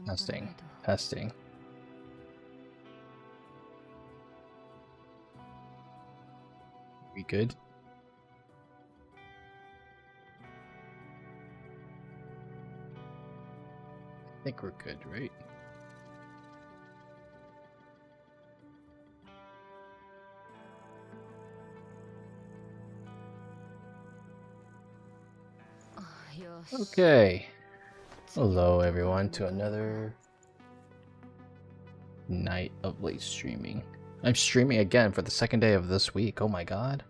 Testing. Testing. We good? I think we're good, right? Okay. Hello everyone to another night of late streaming. I'm streaming again for the second day of this week. Oh my god.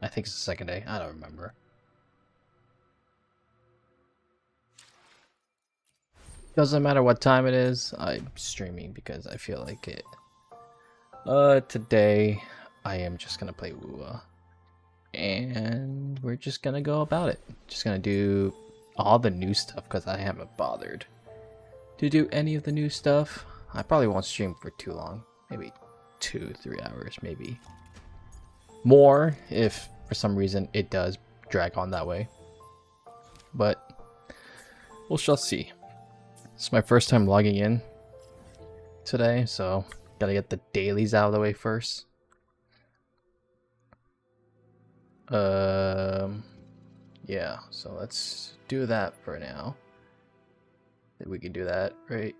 I think it's the second day. I don't remember. Doesn't matter what time it is. I'm streaming because I feel like it. Today I am just gonna play Wuwa. And we're just gonna go about it. Just gonna do all the new stuff because I haven't bothered to do any of the new stuff. I probably won't stream for too long. Maybe 2-3 hours, maybe more if for some reason it does drag on that way. But we shall see. It's my first time logging in today, so gotta get the dailies out of the way first. Yeah, so let's do that for now. Think we can do that, right?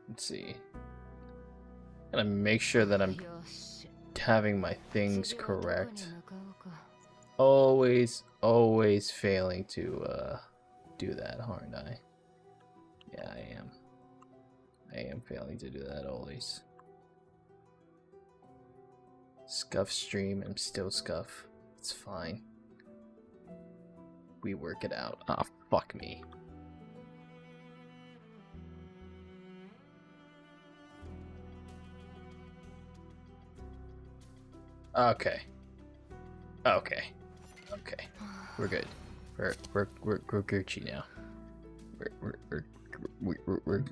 Let's see. Gotta make sure that I'm having my things correct. Always failing to do that, aren't I? Yeah, I am. I am failing to do that always. Scuff stream, I'm still scuff. It's fine. We work it out. Ah, fuck me. Okay. Okay. Okay. We're good. We're Gucci now. We're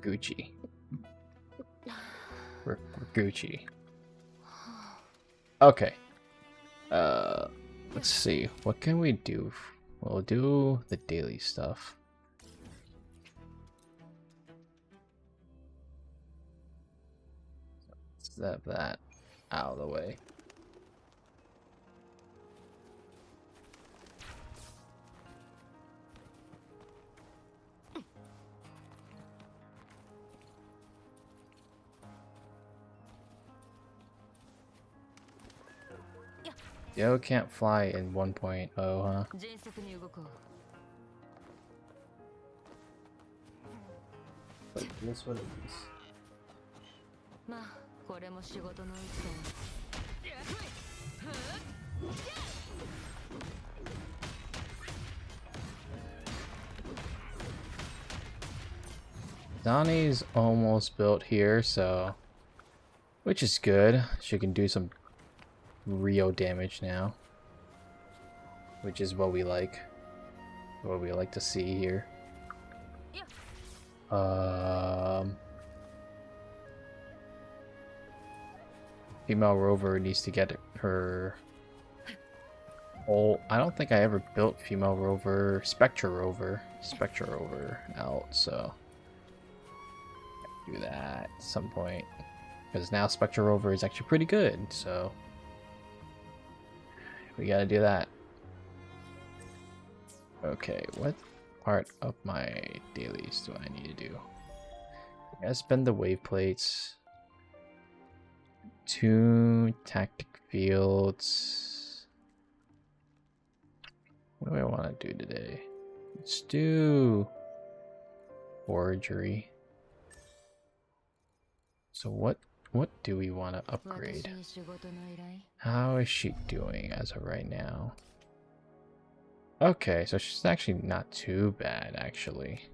Gucci. We're Gucci. Okay. Let's see. What can we do? We'll do the daily stuff. Let's have that out of the way. Yo can't fly in 1.0, huh? But this one is. Donnie's almost built here, so which is good. She can do some real damage now, which is what we like. What we like to see here. Female rover needs to get her. Oh, I don't think I ever built female rover, Spectre rover out, so do that at some point because now Spectre rover is actually pretty good, so we gotta do that. Okay, what part of my dailies do I need to do? I gotta spend the wave plates. 2 tactic fields. What do I want to do today? Let's do forgery. So what do we want to upgrade? How is she doing as of right now? Okay, so she's actually not too bad, actually.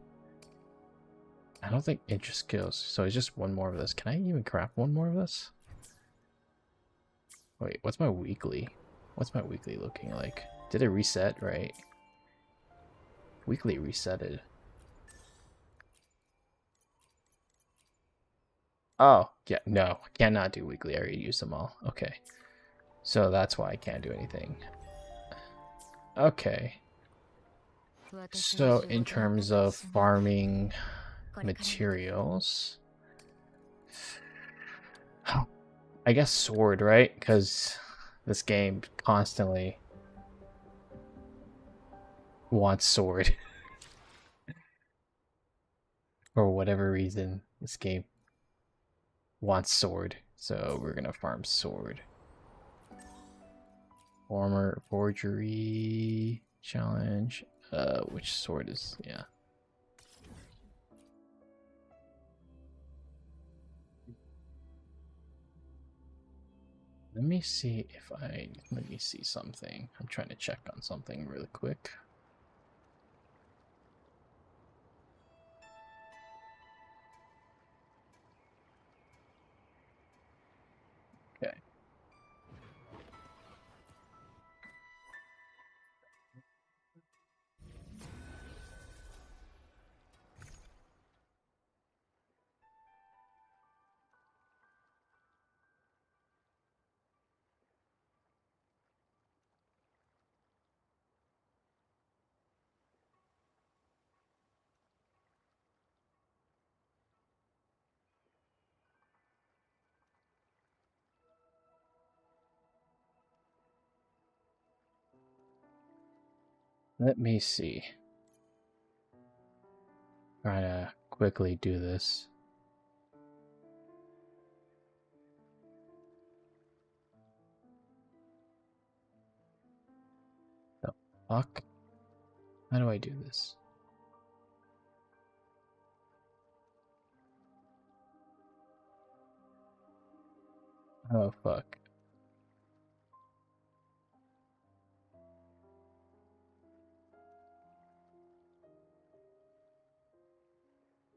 I don't think interest skills. So it's just one more of this. Can I even craft one more of this? Wait, what's my weekly? What's my weekly looking like? Did it reset, right? Weekly resetted. Oh, yeah, no, I cannot do weekly. I already used them all. Okay. So that's why I can't do anything. Okay. So in terms of farming materials. I guess sword, right? Because this game constantly wants sword. For whatever reason, this game wants sword. So we're gonna farm sword. Forgery challenge. Which sword is, yeah. Let me see something. I'm trying to check on something really quick. Okay. Let me see. Try to quickly do this. The fuck? How do I do this? Oh fuck.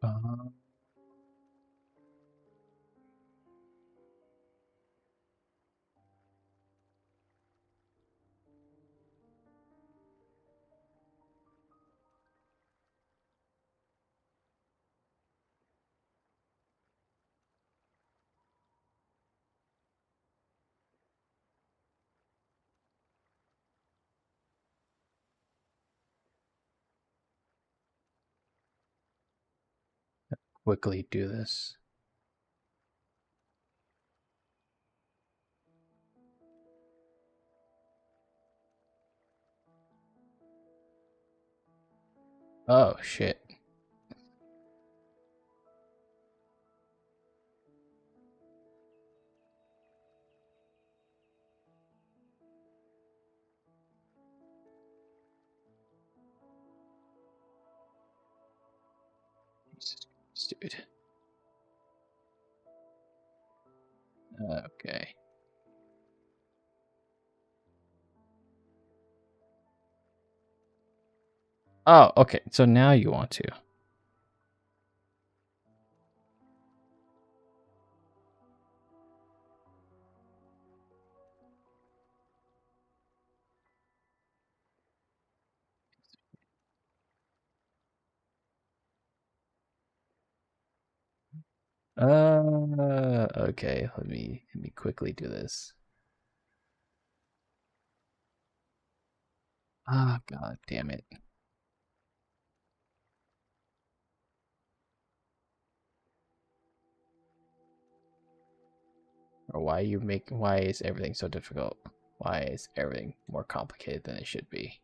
Um, quickly do this. Oh shit. Jesus Christ, dude. Okay. Oh, okay. So now you want to. Okay. Let me quickly do this. Ah, god damn it. Or why is everything so difficult? Why is everything more complicated than it should be?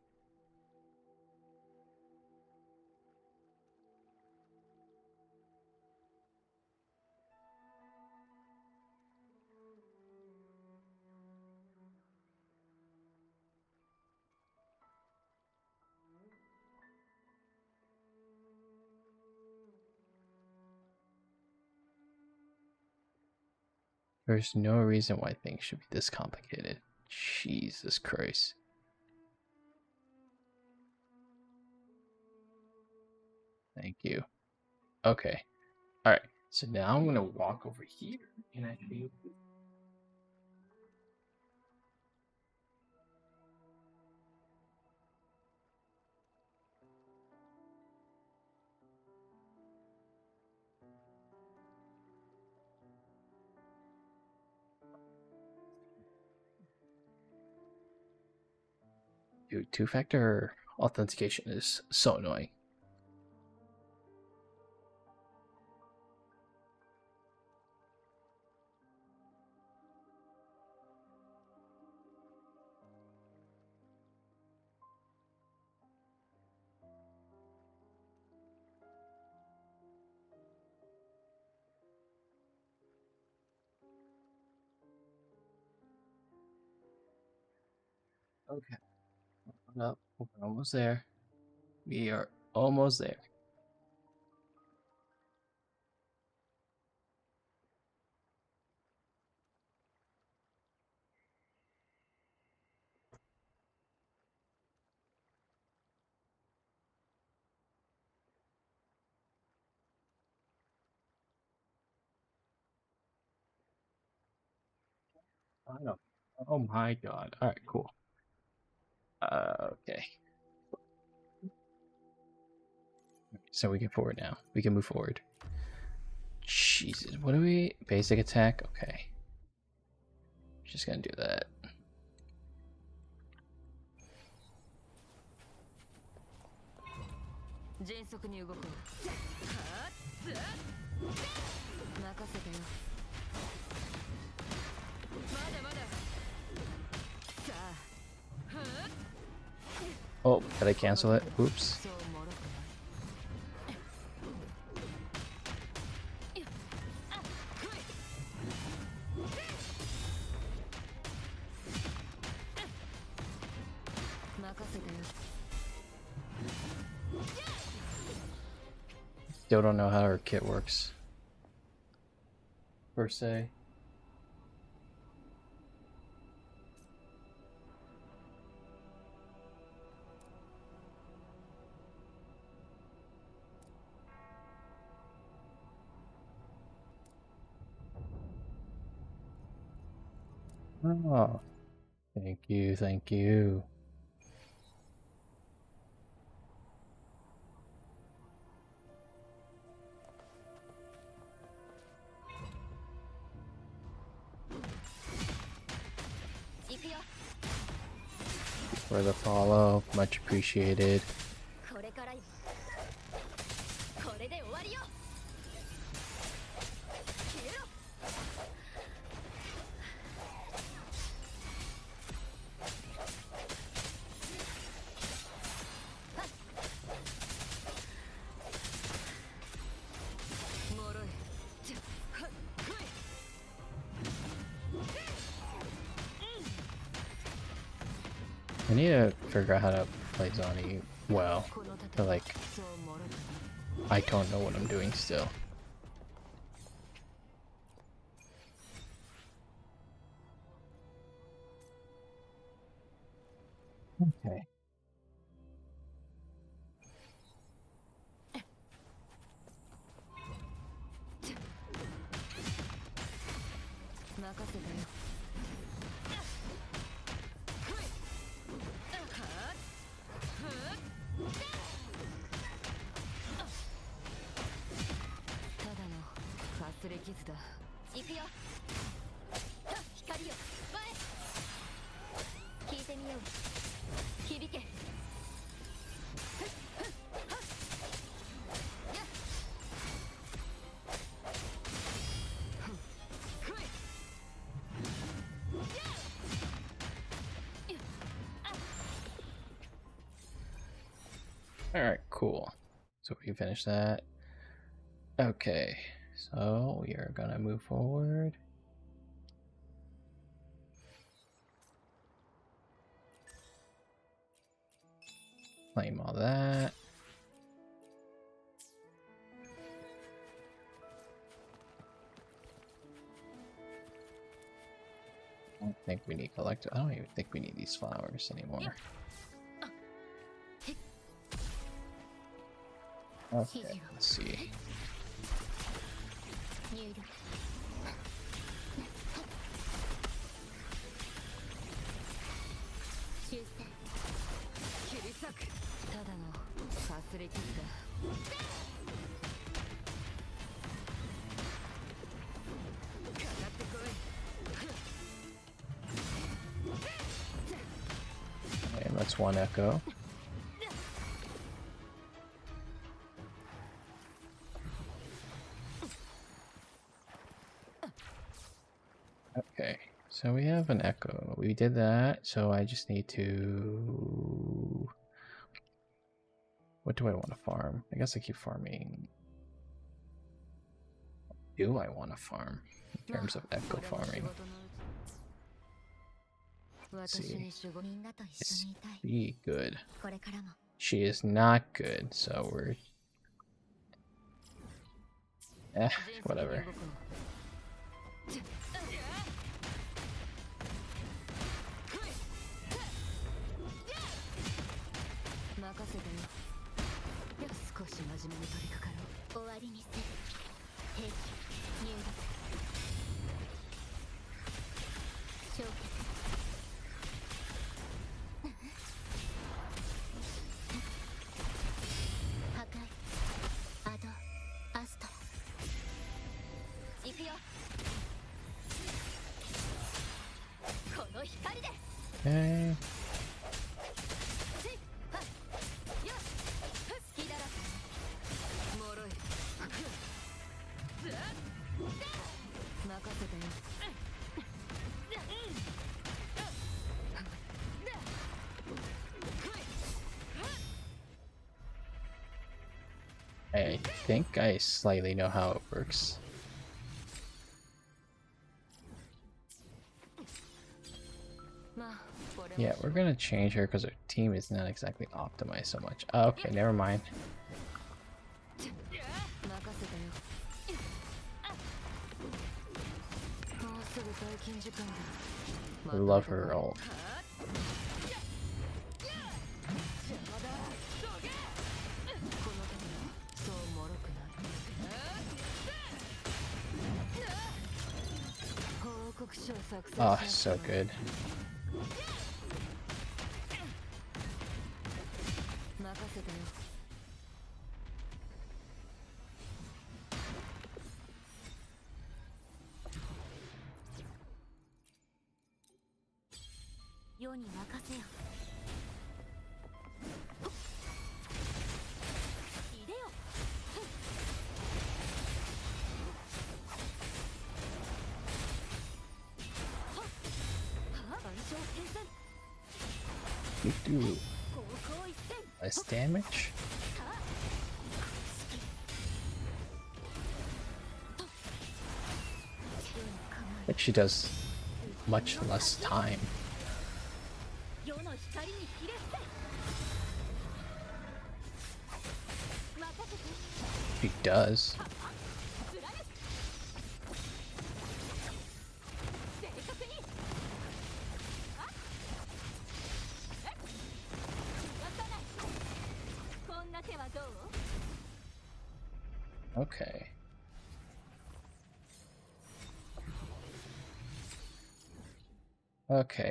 There's no reason why things should be this complicated. Jesus Christ. Thank you. Okay. Alright. So now I'm gonna walk over here and I should be able to do two-factor authentication is so annoying. Okay. Hold up. We're almost there. We are almost there. I don't. Oh my god. Alright, cool. Okay. So we can forward now. We can move forward. Jesus. What do we. Basic attack? Okay. Just gonna do that. Oh, did I cancel it? Oops. Still don't know how her kit works. Per se. Oh, thank you, thank you. For the follow, much appreciated. I need to figure out how to play Zani well. But like, I don't know what I'm doing still. Okay. Alright, cool. So we finished that. Okay, so we are gonna move forward. Claim all that. I don't think we need collector. I don't even think we need these flowers anymore. Okay, let's see. Okay, that's one echo. Okay, so we have an echo. We did that, so I just need to... What do I want to farm? I guess I keep farming. Do I want to farm in terms of echo farming? Let's see. Is she good? She is not good, so we're... whatever. Okay. I think I slightly know how it works. Yeah, we're gonna change her because our team is not exactly optimized so much. Okay, never mind. I love her ult. Oh, so good. You do less damage? I think she does much less time. She does. Okay.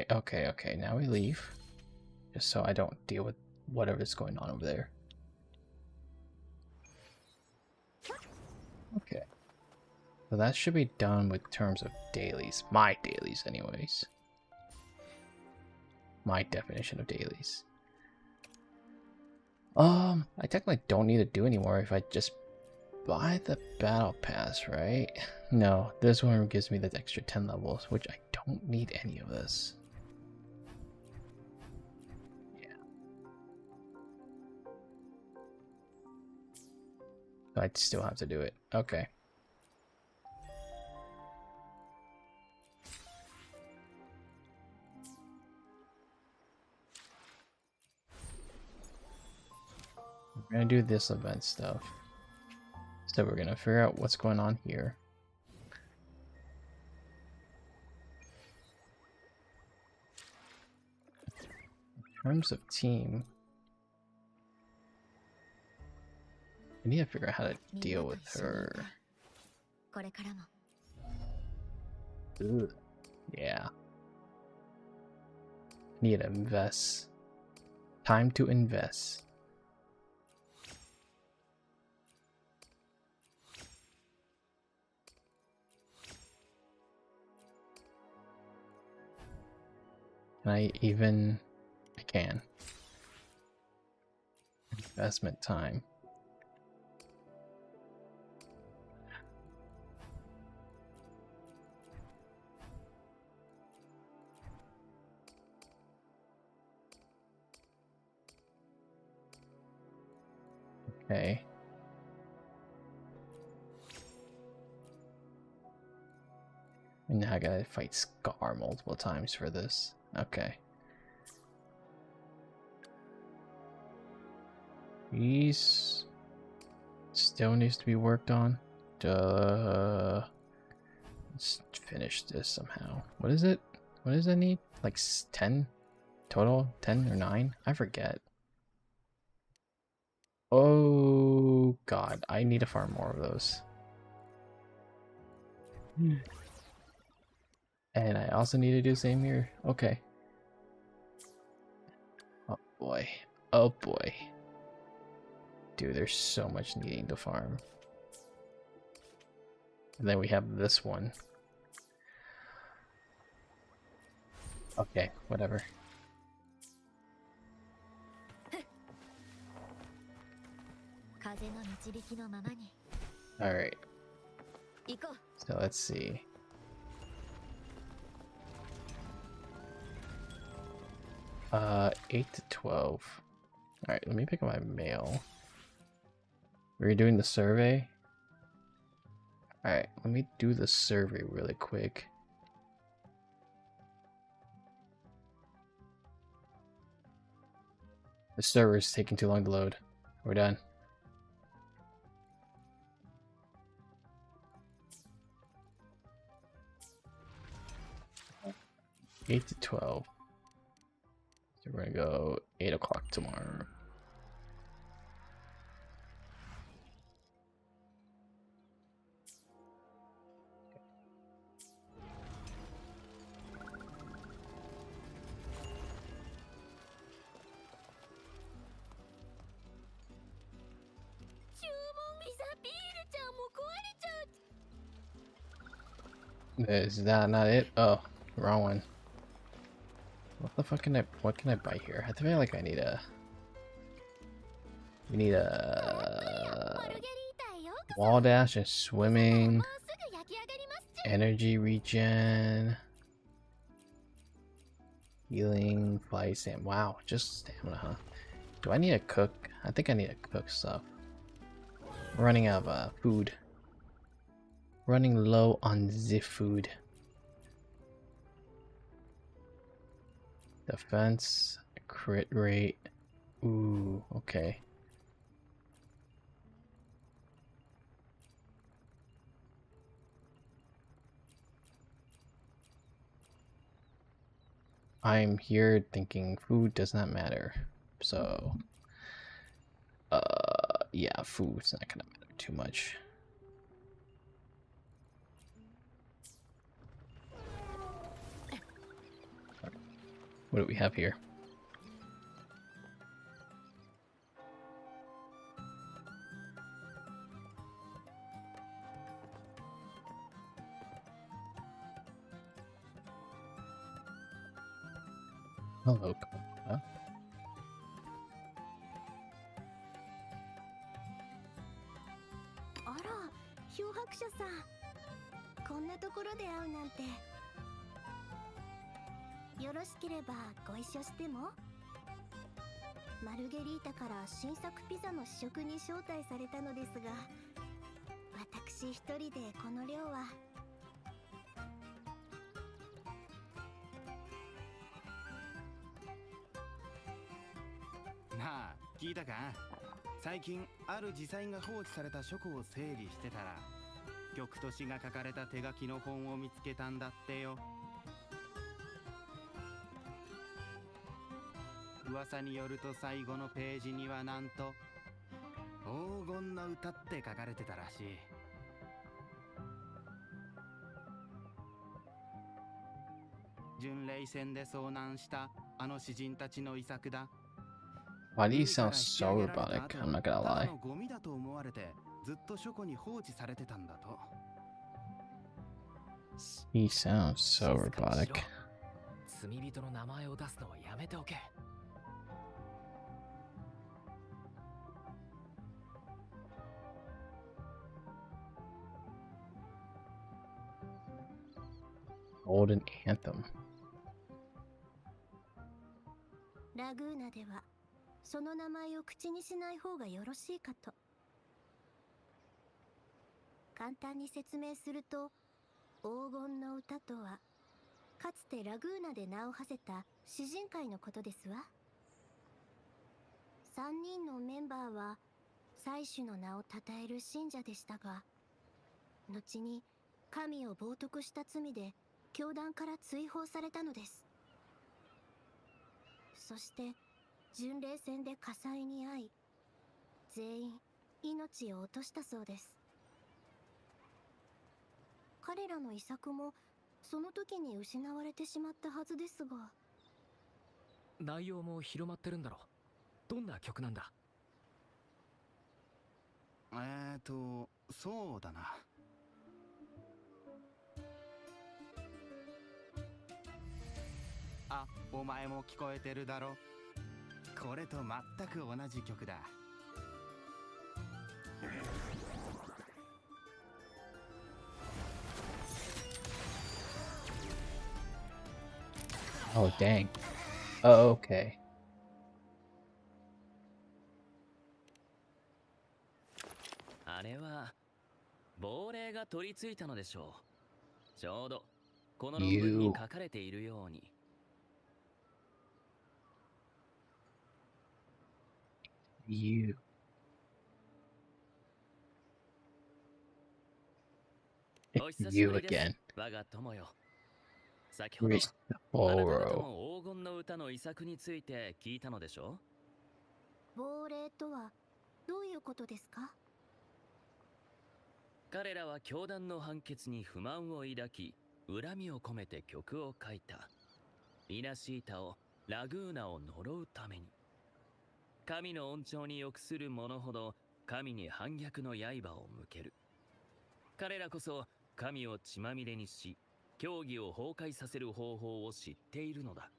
Okay, now we leave. Just so I don't deal with whatever's going on over there. Okay. So that should be done with terms of dailies. My dailies, anyways. My definition of dailies. I technically don't need to do anymore if I just buy the battle pass, right? No, this one gives me the extra 10 levels, which I don't need any of this. Yeah. So I'd still have to do it. Okay. We're gonna do this event stuff. So we're gonna figure out what's going on here. In terms of team, I need to figure out how to deal with her. Ooh, yeah. Need to invest. Time to invest. I can. Investment time. Okay. And now I gotta fight Scar multiple times for this. Okay. These still needs to be worked on. Duh. Let's finish this somehow. What is it? What does that need? Like 10 total? 10 or 9? I forget. Oh god, I need to farm more of those. And I also need to do the same here. Okay. Oh boy. Oh boy. Dude, there's so much needing to farm. And then we have this one. Okay, whatever. Alright. So let's see. Uh, 8 to 12. Alright, let me pick up my mail. We're doing the survey. Alright, let me do the survey really quick. The server is taking too long to load. We're done. Eight to 12. So we're gonna go 8 o'clock tomorrow. Is that not it? Oh, wrong one. What the fuck what can I buy here? I feel like I need a... We need a... wall dash and swimming. Energy regen. Healing, fly sand. Wow, just stamina, huh? Do I need to cook? I think I need to cook stuff. I'm running out of food. Running low on the food. Defense, crit rate. Ooh, okay. I'm here thinking food does not matter. So, yeah, food's not gonna matter too much. What do we have here? Hello. Huh? あら、漂白者さん。こんなところで会うなんて。よろしければご一緒しても？マルゲリータから新作ピザの試食に招待されたのですが、私一人でこの量は。なあ、聞いたか？最近ある自災が放置された書庫を整理してたら、曲と詩が書かれた手書きの本を見つけたんだってよ。噂によると最後のページにはなんと黄金の歌って書かれてたらしい。巡礼船で遭難したあの詩人たちの遺作だ。Why do you sound so robotic? I'm not gonna lie. ゴミだと思われてずっと書庫に放置されてたんだと。He sounds so robotic. 罪人の名前を出すのはやめておけ。Golden Anthem. ラグーナではその名前を口にしない方がよろしいかと。簡単に説明すると、黄金の歌とはかつてラグーナで名を馳せた詩人会のことですわ。3人のメンバーは祭司の名を称える信者でしたが、後に神を冒涜した罪で教団から追放されたのです。そして巡礼戦で火災に遭い、全員命を落としたそうです。彼らの遺作もその時に失われてしまったはずですが。内容も広まってるんだろ。どんな曲なんだ？そうだな。あ、お前も聞こえてるだろ。これと全く同じ曲だ。Oh, dang. Oh, okay. あれは亡霊が取り付いたのでしょう。ちょうどこの論文に書かれているように。You. You again. 我が友よ。先ほど Restoro. あなた方も黄金の歌の遺作について聞いたのでしょ亡霊とはどういうことですか？彼らは教団の判決に不満を抱き、恨みを込めて曲を書いた。イナシータをラグーナを呪うために。神の恩寵に欲する者ほど神に反逆の刃を向ける。彼らこそ神を血まみれにし、教義を崩壊させる方法を知っているのだ。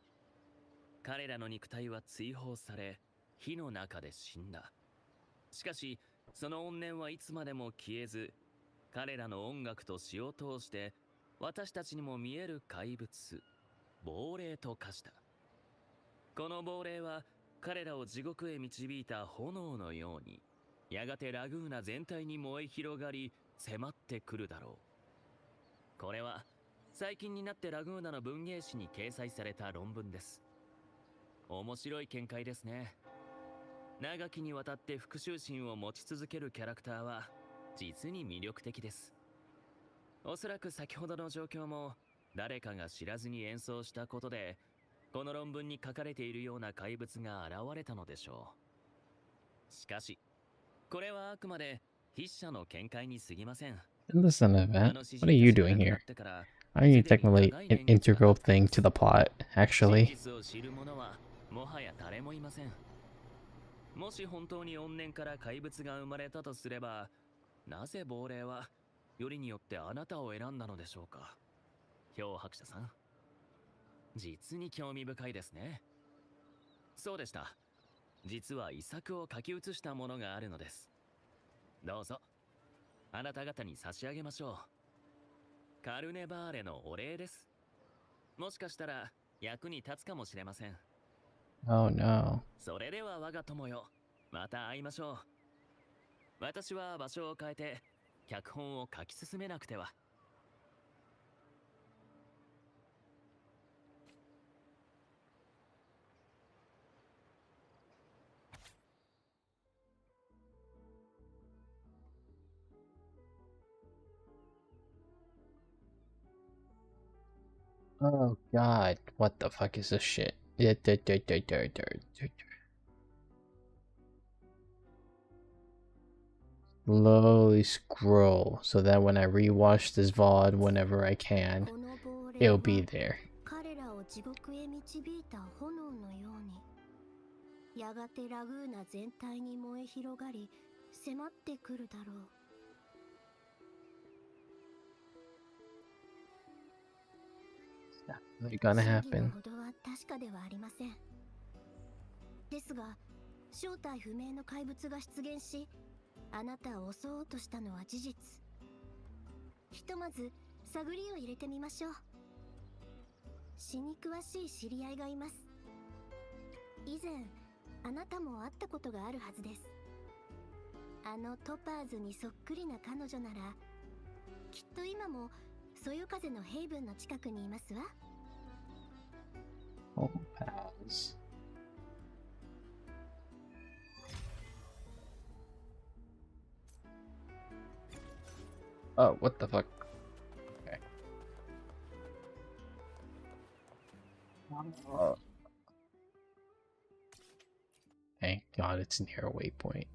彼らの肉体は追放され、火の中で死んだ。しかし、その怨念はいつまでも消えず、彼らの音楽と詩を通して、私たちにも見える怪物、亡霊と化した。この亡霊は、彼らを地獄へ導いた炎のように、やがてラグーナ全体に燃え広がり、迫ってくるだろう。これは、最近になってラグーナの文芸誌に掲載された論文です。面白い見解ですね。長きにわたって復讐心を持ち続けるキャラクターは実に魅力的です。おそらく先ほどの状況も誰かが知らずに演奏したことで、この論文に書かれているような怪物が現れたのでしょう。しかし、これはあくまで筆者の見解に過ぎません。Listen, event. What are you doing here? Are you technically an integral thing to the plot, actually? 真実を知る者はもはや誰もいません。もし本当に怨念から怪物が生まれたとすれば、なぜ亡霊はよりによってあなたを選んだのでしょうか。氷伯者さん、実に興味深いですね。そうでした。実は遺作を書き写したものがあるのです。どうぞ、あなた方に差し上げましょう。カルネバーレのお礼です。もしかしたら役に立つかもしれません。Oh no. それでは我が友よ、また会いましょう。私は場所を変えて脚本を書き進めなくては。Oh god. What the fuck is this shit? Slowly scroll so that when I rewatch this VOD whenever I can, it'll be there. 彼らを地獄へ導いた炎のように、やがてラグーナ全体に燃え広がり、迫ってくるだろう。Is it gonna 真偽 happen? のほどは確かではありません。ですが、正体不明の怪物が出現し、あなたを襲おうとしたのは事実。ひとまず探りを入れてみましょう。詩に詳しい知り合いがいます。以前あなたも会ったことがあるはずです。あのトパーズにそっくりな彼女なら、きっと今もそよ風のヘイブンの近くにいますわ。Opals. Oh, what the fuck? Okay. Thank God it's near a waypoint.「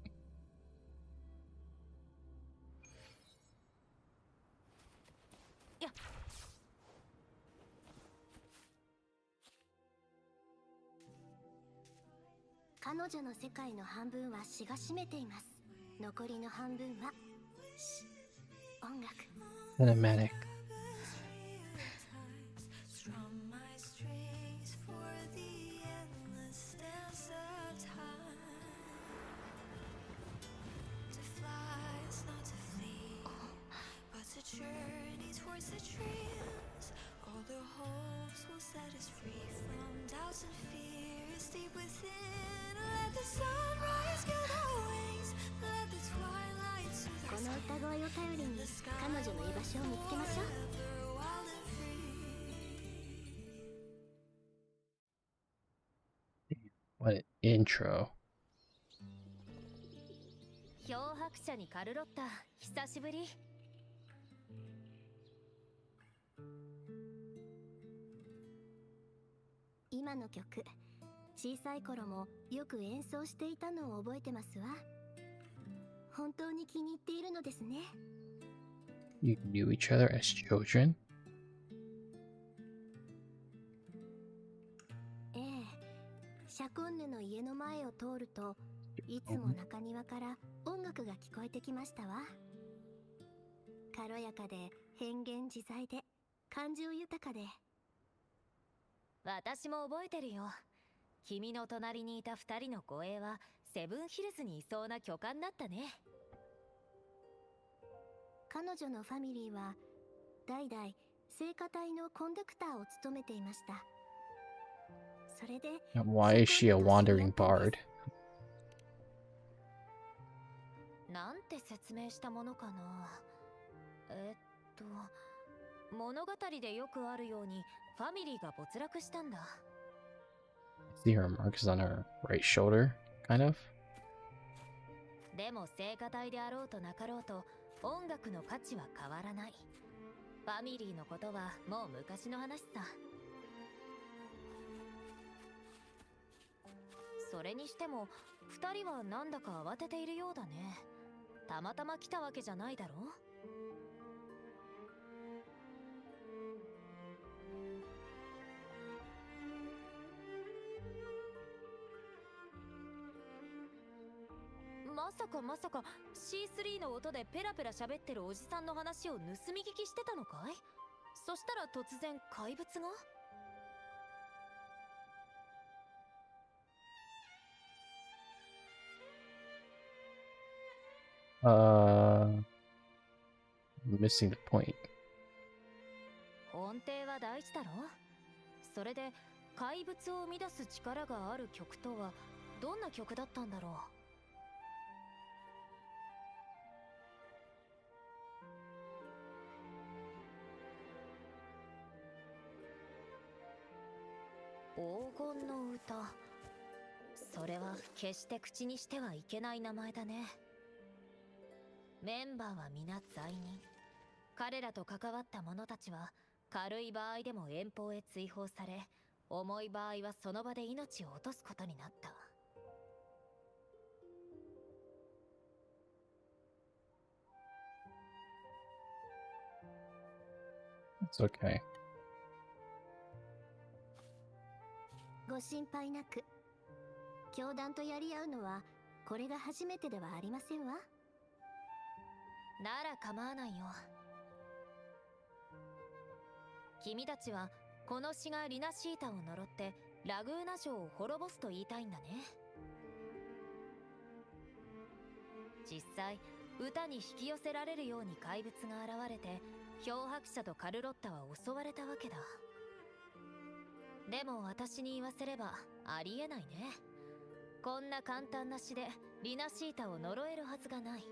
彼女の世界の半分は詩が占めています」「残りの半分は詩、音楽」 Cinematic. Journey towards the dreams, all their hopes will set us free from doubts and fears deep within. Let the sunrise get our wings, let the twilight soothe こ our の歌声を頼りに彼女の居場所を見つけましょう。 wild and free. What an intro. 漂白者にカルロッタ、久しぶり。今の曲、小さい頃もよく演奏していたのを覚えてますわ。本当に気に入っているのですね。 You knew each other as children? ええ、シャコンヌの家の前を通るといつも中庭から音楽が聞こえてきましたわ。軽やかで変幻自在で感情豊かで。私も覚えてるよ。君の隣にいた二人の護衛はセブンヒルズにいそうな巨漢だったね。彼女のファミリーは代々聖歌隊のコンダクターを務めていました。それで Why is she a wandering bard? なんて説明したものかな。物語でよくあるようにファミリーが没落したんだ。 See her marks on her right shoulder, kind of. でも聖歌隊であろうとなかろうと音楽の価値は変わらない。ファミリーのことはもう昔の話さ。それにしても二人はなんだか慌てているようだね。たまたま来たわけじゃないだろ。まさか C3 の音でペラペラ喋ってるおじさんの話を盗み聞きしてたのかい？そしたら突然怪物が？ Missing the point. 音程は大事だろ。それで怪物を生み出す力がある曲とはどんな曲だったんだろう。黄金の歌。それは決して口にしてはいけない名前だね。メンバーは皆罪人。彼らと関わった者たちは軽い場合でも遠方へ追放され、重い場合はその場で命を落とすことになった。It's okay. ご心配なく。教団とやり合うのはこれが初めてではありませんわ。なら構わないよ。君たちはこの詩がリナシータを呪ってラグーナ城を滅ぼすと言いたいんだね。実際歌に引き寄せられるように怪物が現れて漂白者とカルロッタは襲われたわけだ。でも私に言わせればありえないね。こんな簡単な詩でリナシータを呪えるはずがない。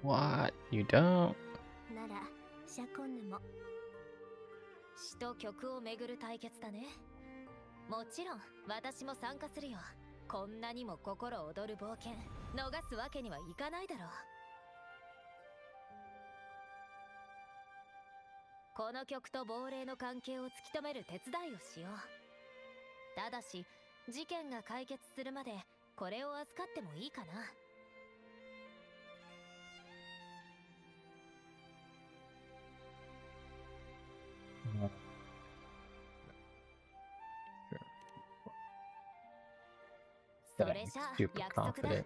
What? You don't? ならシャコンヌも。詩と曲をめぐる対決だね。もちろん私も参加するよ。こんなにも心躍る冒険逃すわけにはいかないだろう。この曲と亡霊の関係を突き止める手伝いをしよう。ただし事件が解決するまでこれを預かってもいいかな。それじゃあ Super 約束だ。 confident.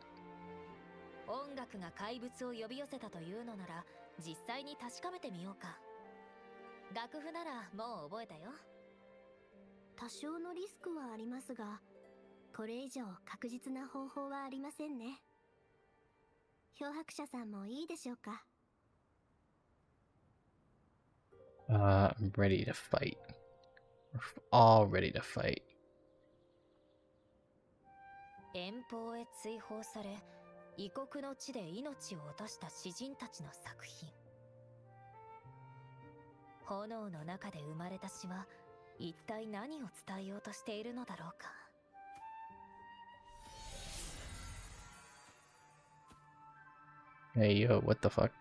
音楽が怪物を呼び寄せたというのなら実際に確かめてみようか。楽譜ならもう覚えたよ。多少のリスクはありますが、これ以上確実な方法はありませんね。漂白者さんもいいでしょうか。I'm ready to fight. We're all ready to fight. 遠方へ追放され異国の地で命を落とした詩人たちの作品。炎の中で生まれた詩は一体何を伝えようとしているのだろうか。Hey yo, what the fuck?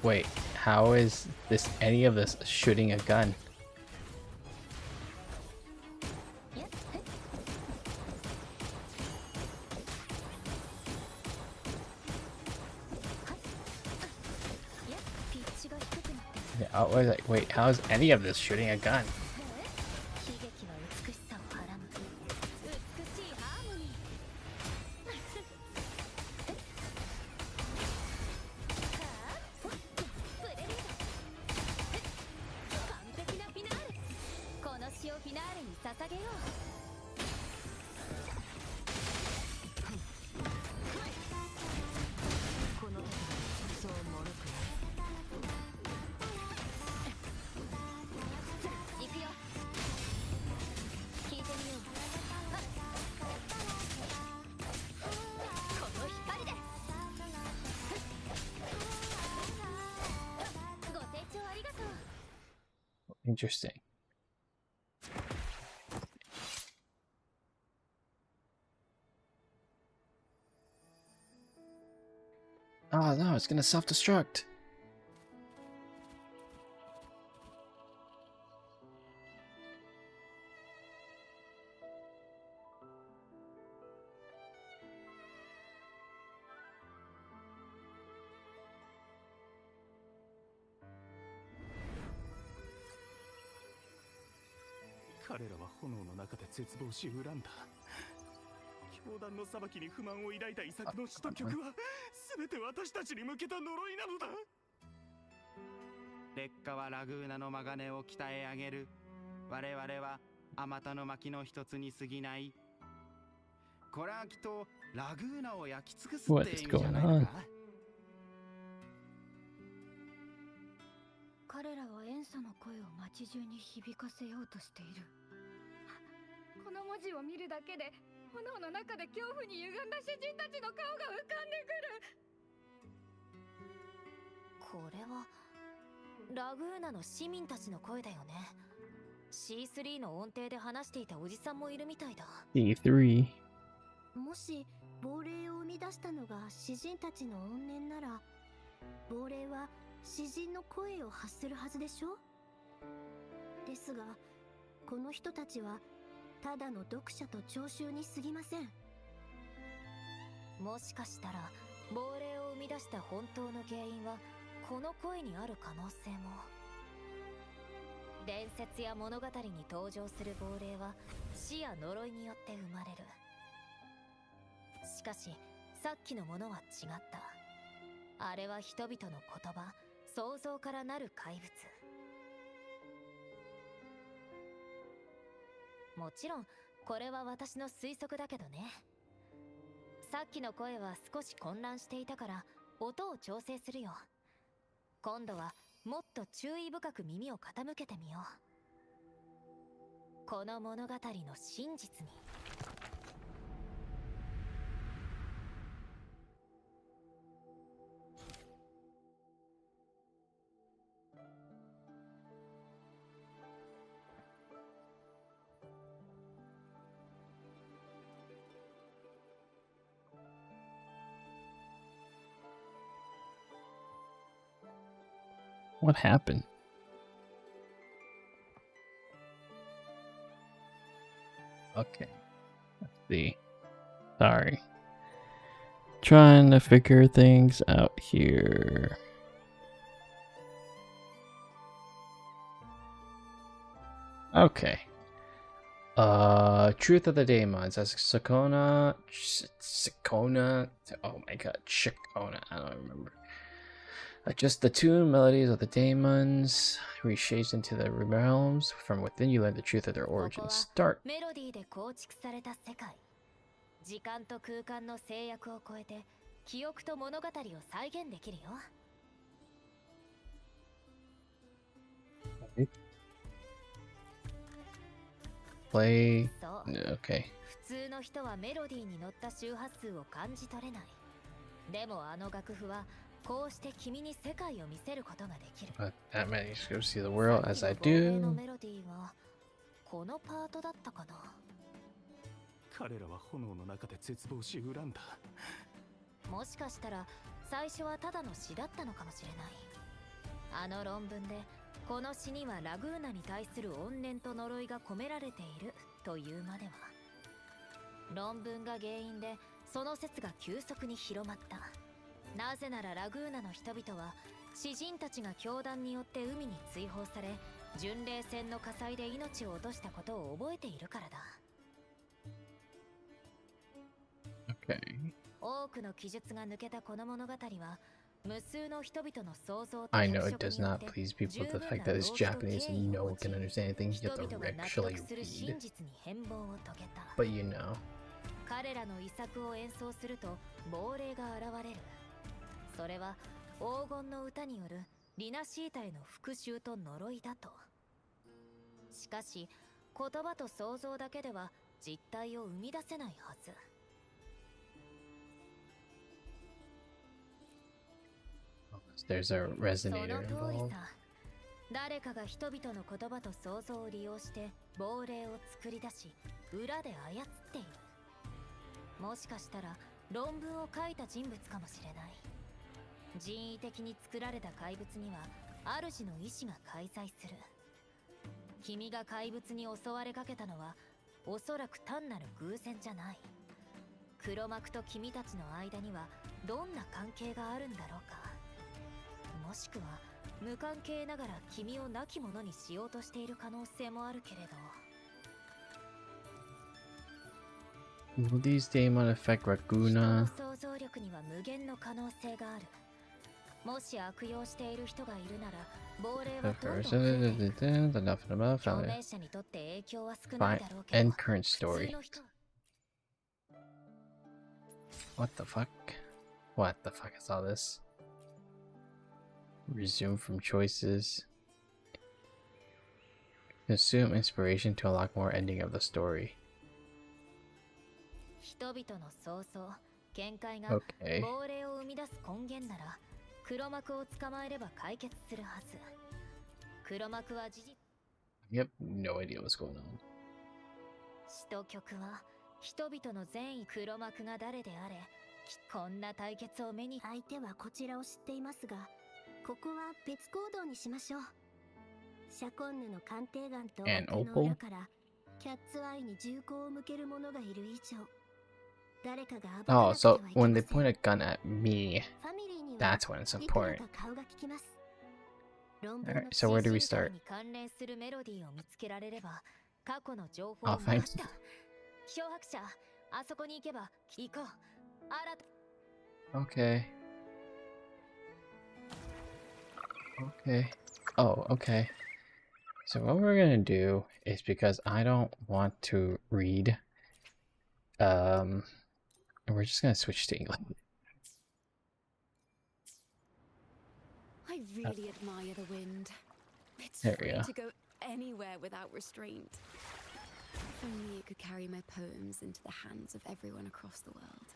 Wait, how is this any of this shooting a gun? Yeah, I was like, wait, how is any of this shooting a gun? Interesting. Oh no, it's gonna self-destruct.劣化はラグーナの鋼を鍛え上げる。我々はあまたの薪の一つに過ぎない。これはきっとラグーナを焼き尽くすって意味じゃないのか。彼らはエンサの声を街中に響かせようとしている。この文字を見るだけで炎の中で恐怖に歪んだ詩人たちの顔が浮かんでくる。これはラグーナの市民たちの声だよね。 C3 の音程で話していたおじさんもいるみたいだ。 C3。 もし亡霊を生み出したのが詩人たちの怨念なら、亡霊は詩人の声を発するはずでしょ。ですがこの人たちはただの読者と聴衆に過ぎません。もしかしたら亡霊を生み出した本当の原因はこの声にある可能性も。伝説や物語に登場する亡霊は死や呪いによって生まれる。しかしさっきのものは違った。あれは人々の言葉、想像からなる怪物。もちろんこれは私の推測だけどね。さっきの声は少し混乱していたから音を調整するよ。今度はもっと注意深く耳を傾けてみよう。この物語の真実に。What happened? Okay. Let's see. Sorry. Trying to figure things out here. Okay. Truth of the Daemons. That's Sakona. Oh my god. Shikona. I don't remember. Just the tune, melodies of the daemons, reshaped into the realms. From within, you learn the truth of their origins. Start. メロディーで構築された世界。時間と空間の制約を超えて記憶と物語を再現できるよ。Play. そう。 Okay. 普通の人はメロディーに乗った周波数を感じ取れない。でもあの楽譜はこうして君に世界を見せることができる。That managed to go see the world as I さっきの亡霊の do. メロディーはこのパートだったかな。彼らは炎の中で絶望し恨んだ。もしかしたら最初はただの詩だったのかもしれない。あの論文でこの詩にはラグーナに対する怨念と呪いが込められているというまでは。論文が原因でその説が急速に広まった。なぜならラグーナの人々は詩人たちが教団によって海に追放され、巡礼船の火災で命を落としたことを覚えているからだ。Okay. 多くの記述が抜けたこの物語は無数の人々の想像と I 脚 know 色 it does によっ not て please people 十 the 分 fact な that it's 動機と Japanese 経 and 緯 no を one 持ち can understand anything. You 人 have to 々が納 actually 得する read. 真実に変貌を遂げた。 But you know. 彼らの遺作を演奏すると亡霊が現れる。それは黄金の歌によるリナシータへの復讐と呪いだと。しかし言葉と想像だけでは実体を生み出せないはず。There's a その resonator 通り involved. さ。誰かが人々の言葉と想像を利用して亡霊を作り出し、裏で操っている。もしかしたら論文を書いた人物かもしれない。人為的に作られた怪物には主の意志が介在する。君が怪物に襲われかけたのはおそらく単なる偶然じゃない。黒幕と君たちの間にはどんな関係があるんだろうか。もしくは無関係ながら君を亡き者にしようとしている可能性もあるけれど。 Will these daemon affect 人の Raguna? 想像力には無限の可能性がある。もし悪用している人がいるなら亡霊は Of どんどん course. 増えていく。 Enough above. 共鳴者にとって影響は少ない Fine. だろうけど End current 普通 story. の人 What the fuck? What the fuck is all this? Resume from choices. Consume inspiration to unlock more ending of the story. 人々の想像、見解が Okay. 亡霊を生み出す根源なら黒幕を捕まえれば解決するはず。黒幕は事実。 Yep, no idea what's going on. 詩と曲は人々の善意。黒幕が誰であれこんな対決を目に。相手はこちらを知っていますが、ここは別行動にしましょう。シャコンヌの鑑定眼と And 崖の Opal? 裏からキャッツアイに銃口を向ける者がいる以上、誰かが暴か Oh, なくては so いけ when ま they せん。 point a gun at me, ファミリーには that's when it's いくら important. か顔が利きます。論文 Alright, の so where do we 新 start? 人会に関連するメロディーを見つけられれば過去の情報 Oh, を回 thanks. した漂白者あそこに行けば行こう新た Okay. Okay. Oh, okay. So what we're gonna do is, because I don't want to read, we're just gonna switch to English. I really admire the wind. It's There we free go. to go anywhere without restraint. If only it could carry my poems into the hands of everyone across the world.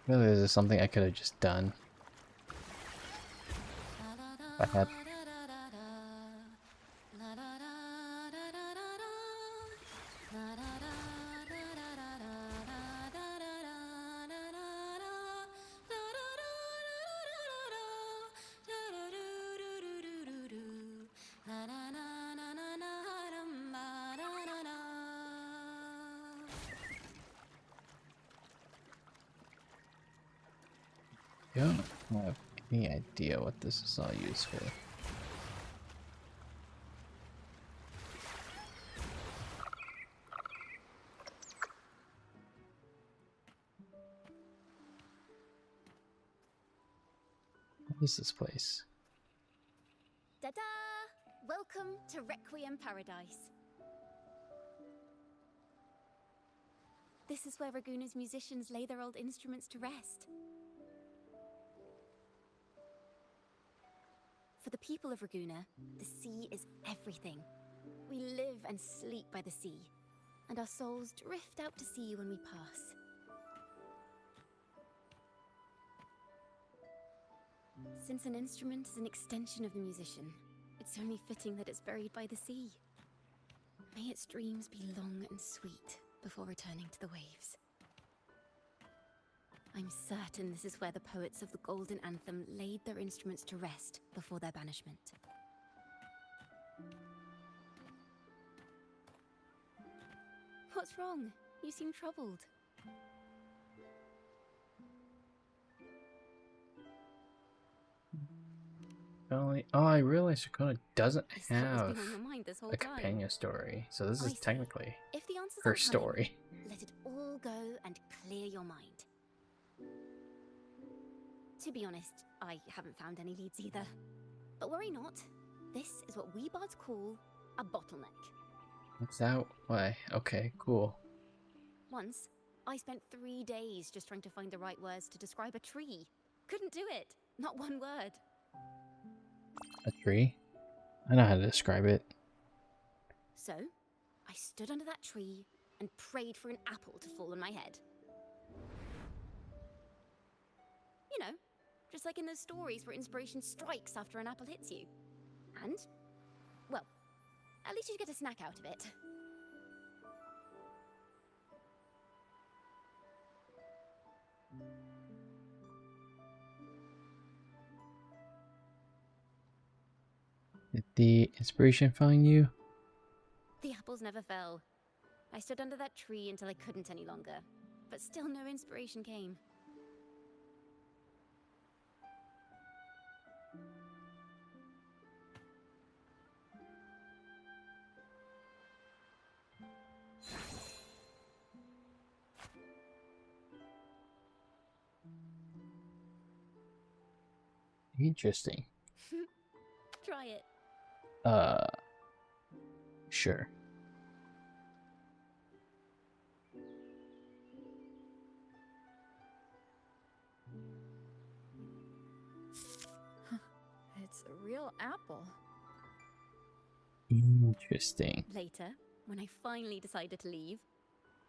Really, this is something I could have just done. If I had. I don't have any idea what this is all used for. What is this place? Ta-da! Welcome to Requiem Paradise. This is where Raguna's musicians lay their old instruments to rest. For the people of Raguna, the sea is everything. We live and sleep by the sea, and our souls drift out to sea when we pass. Since an instrument is an extension of the musician, it's only fitting that it's buried by the sea. May its dreams be long and sweet before returning to the waves. I'm certain this is where the poets of the Golden Anthem laid their instruments to rest before their banishment. What's wrong? You seem troubled. Oh, I realized Shakona doesn't I saw what was have been on your mind this whole a time. companion story, so this I is see. technically If the answers her aren't coming, story. let it all go and clear your mind. To be honest, I haven't found any leads either. But worry not. This is what we bards call a bottleneck. What's that? Why? Okay, cool. Once, I spent 3 days just trying to find the right words to describe a tree. Couldn't do it. Not one word. A tree? I know how to describe it. So, I stood under that tree and prayed for an apple to fall on my head. You know, just like in those stories where inspiration strikes after an apple hits you. And, well, at least you get a snack out of it. Did the inspiration find you? The apples never fell. I stood under that tree until I couldn't any longer, but still no inspiration came. Interesting. Try it. Sure. It's a real apple. Interesting. Later, when I finally decided to leave,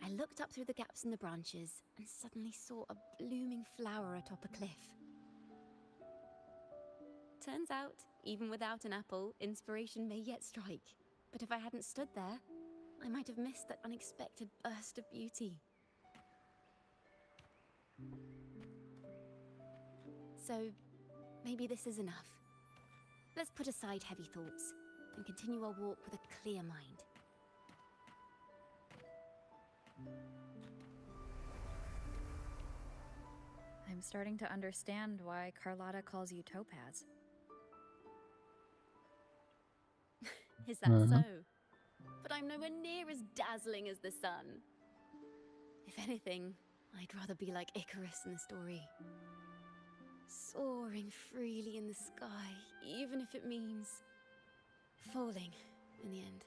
I looked up through the gaps in the branches and suddenly saw a blooming flower atop a cliff. Turns out, even without an apple, inspiration may yet strike. But if I hadn't stood there, I might have missed that unexpected burst of beauty. So, maybe this is enough. Let's put aside heavy thoughts and continue our walk with a clear mind. I'm starting to understand why Carlotta calls you Topaz. Is that so? But I'm nowhere near as dazzling as the sun. If anything, I'd rather be like Icarus in the story. Soaring freely in the sky, even if it means falling in the end.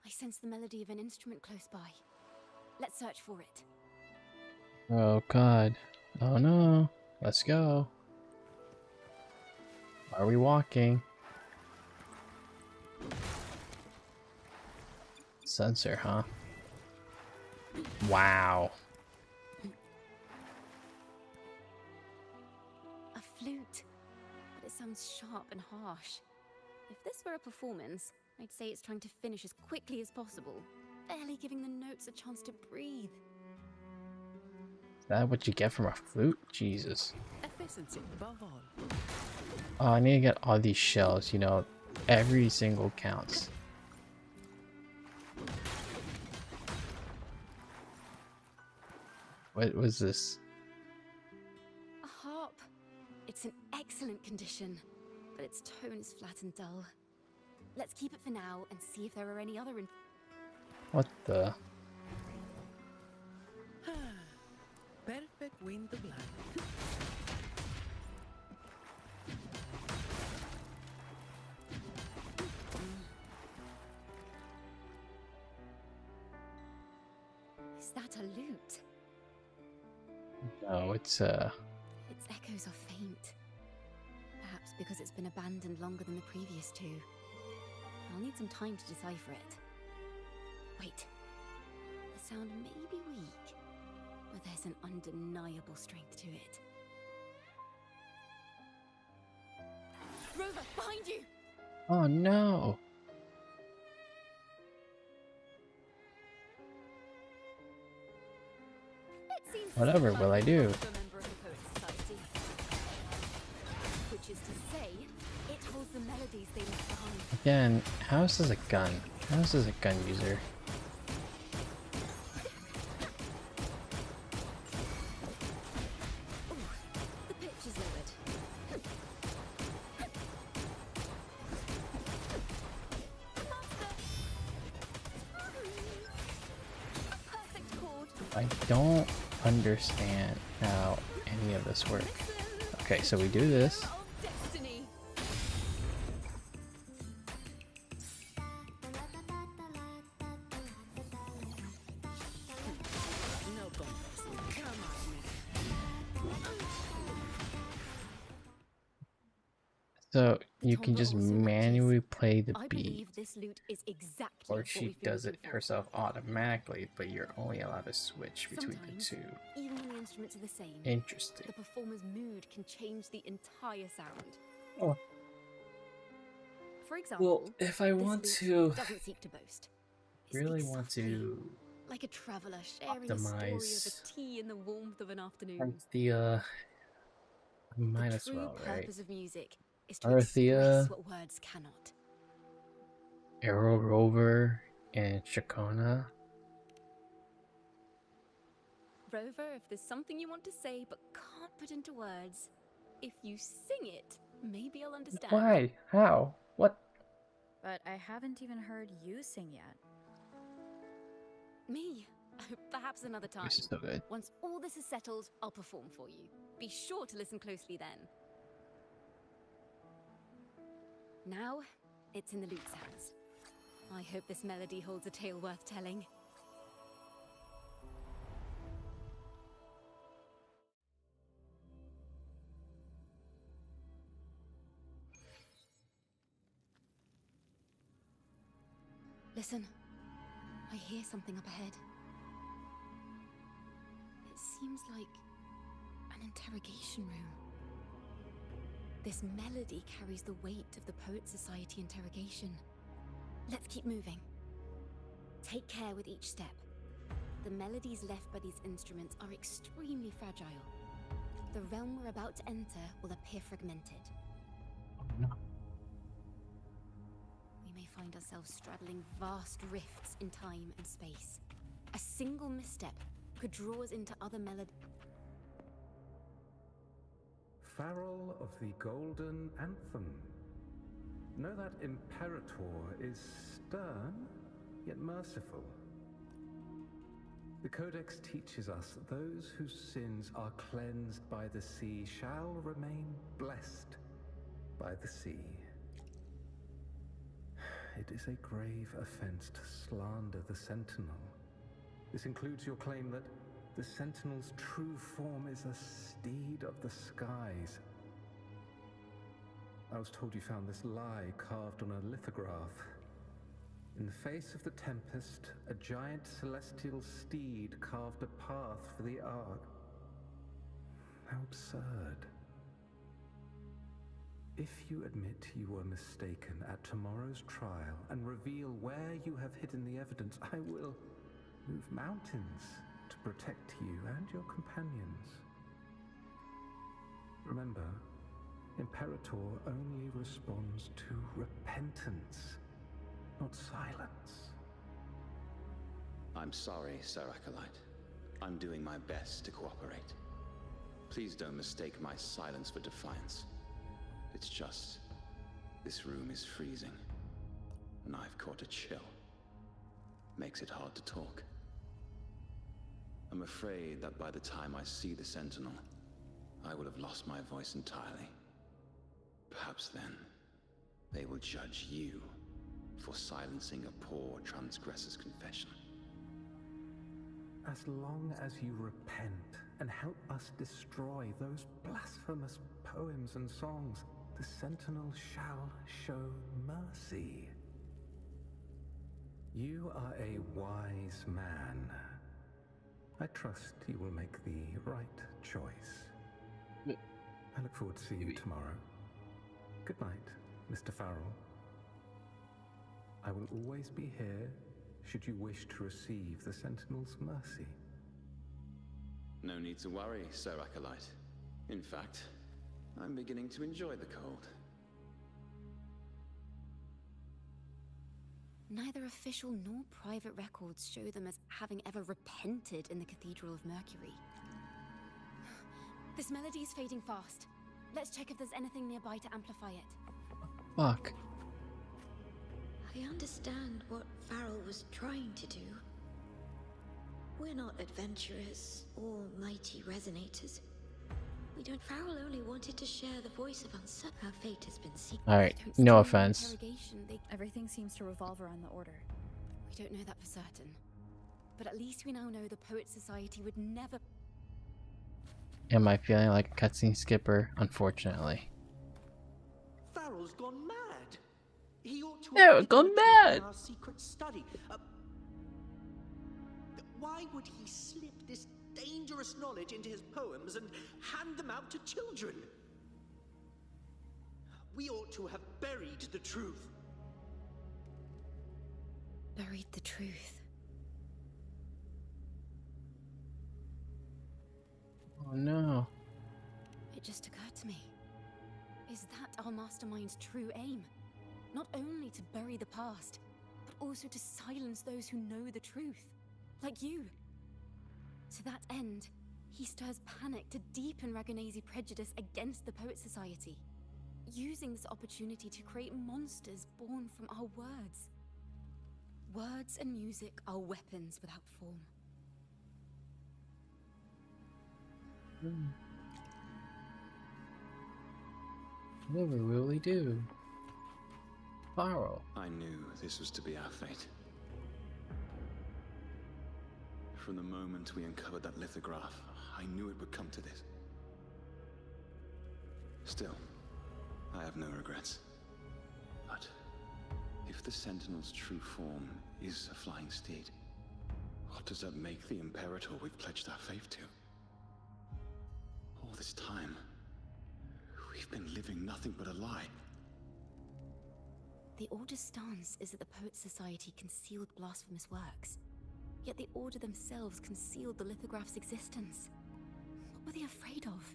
I sense the melody of an instrument close by. Let's search for it. Oh god. Oh no. Let's go. Are we walking? Sensor, huh? Wow. A flute, but it sounds sharp and harsh. If this were a performance, I'd say it's trying to finish as quickly as possible, barely giving the notes a chance to breathe. Is that what you get from a flute? Jesus. Efficiency above all. Oh, I need to get all these shells, you know, every single counts. What was this? A harp. It's in excellent condition, but its tone is flat and dull. Let's keep it for now and see if there are any other What the? Perfect wind to blind. Is that a lute? No, it's Its echoes are faint. Perhaps because it's been abandoned longer than the previous two. I'll need some time to decipher it. Wait. The sound may be weak, but there's an undeniable strength to it. Rover, behind you! Oh no. It seems Whatever will I do? a member of the Poets Society. Which is to say, it holds the melodies they left behind. Again, how is this a gun? How is this a gun user? Ooh, the pitch is lowered. Perfect chord. I don't understand how any of this works. Okay, so we do this. Of destiny. No contest. Come on, man. So The you can timbre just also matches. manually play the I beat, believe this lute is exactly or what she we've been does it looking for. herself automatically, but you're only allowed to switch between the Sometimes, two. even when the instruments are the same, Interesting. the performer's mood can change the entire sound. Oh. For example, if I this want lute to doesn't seek to boast. It really speaks want softly, to like a traveler sharing a story optimize over tea in the warmth of an afternoon. Arthea, might The as true well, right? purpose of music is to Arthea, express what words cannot. Arrow Rover, and Chacona. Rover, if there's something you want to say but can't put into words, if you sing it, maybe I'll understand. Why? How? What? But I haven't even heard you sing yet. Me? Perhaps another time. This is so good. Once all this is settled, I'll perform for you. Be sure to listen closely then. Now, it's in the lute sounds. I hope this melody holds a tale worth telling. Listen, I hear something up ahead. It seems like an interrogation room. This melody carries the weight of the Poet Society interrogation. Let's keep moving. Take care with each step. The melodies left by these instruments are extremely fragile. The realm we're about to enter will appear fragmented. We may find ourselves straddling vast rifts in time and space. A single misstep could draw us into other melodies. Farrell of the Golden Anthem. Know that Imperator is stern, yet merciful. The Codex teaches us that those whose sins are cleansed by the sea shall remain blessed by the sea. It is a grave offense to slander the Sentinel. This includes your claim that the Sentinel's true form is a steed of the skies. I was told you found this lie carved on a lithograph. In the face of the tempest, a giant celestial steed carved a path for the Ark. How absurd. If you admit you were mistaken at tomorrow's trial and reveal where you have hidden the evidence, I will move mountains to protect you and your companions. Remember, Imperator only responds to repentance, not silence. I'm sorry, Sir Acolyte. I'm doing my best to cooperate. Please don't mistake my silence for defiance. It's just, this room is freezing, and I've caught a chill. Makes it hard to talk. I'm afraid that by the time I see the Sentinel, I will have lost my voice entirely. Perhaps then, they will judge you for silencing a poor transgressor's confession. As long as you repent and help us destroy those blasphemous poems and songs, the Sentinel shall show mercy. You are a wise man. I trust you will make the right choice. I look forward to seeing you tomorrow. Good night, Mr. Farrell. I will always be here should you wish to receive the Sentinel's mercy. No need to worry, Sir Acolyte. In fact, I'm beginning to enjoy the cold. Neither official nor private records show them as having ever repented in the Cathedral of Mercury. This melody is fading fast. Let's check if there's anything nearby to amplify it. Fuck. I understand what Farrell was trying to do. We're not adventurers or mighty resonators. We don't. Farrell only wanted to share the voice of uncertain. Our fate has been sealed. Alright, no offense. Everything seems to revolve around the Order. We don't know that for certain. But at least we now know the Poet Society would never... Am I feeling like a cutscene skipper? Unfortunately. Farrell's gone mad. He ought to have gone mad. Our secret study. Why would he slip this dangerous knowledge into his poems and hand them out to children? We ought to have buried the truth. Buried the truth. Oh no. It just occurred to me. Is that our mastermind's true aim? Not only to bury the past, but also to silence those who know the truth. Like you. To that end, he stirs panic to deepen Ragonese prejudice against the Poet Society, using this opportunity to create monsters born from our words. Words and music are weapons without form. Whatever will we do? Farrell. I knew this was to be our fate. From the moment we uncovered that lithograph, I knew it would come to this. Still, I have no regrets. But if the Sentinel's true form is a flying steed, what does that make the Imperator we've pledged our faith to? All this time, we've We've been living nothing but a lie. The Order's stance is that the Poets Society concealed blasphemous works. Yet the Order themselves concealed the lithograph's existence. What were they afraid of?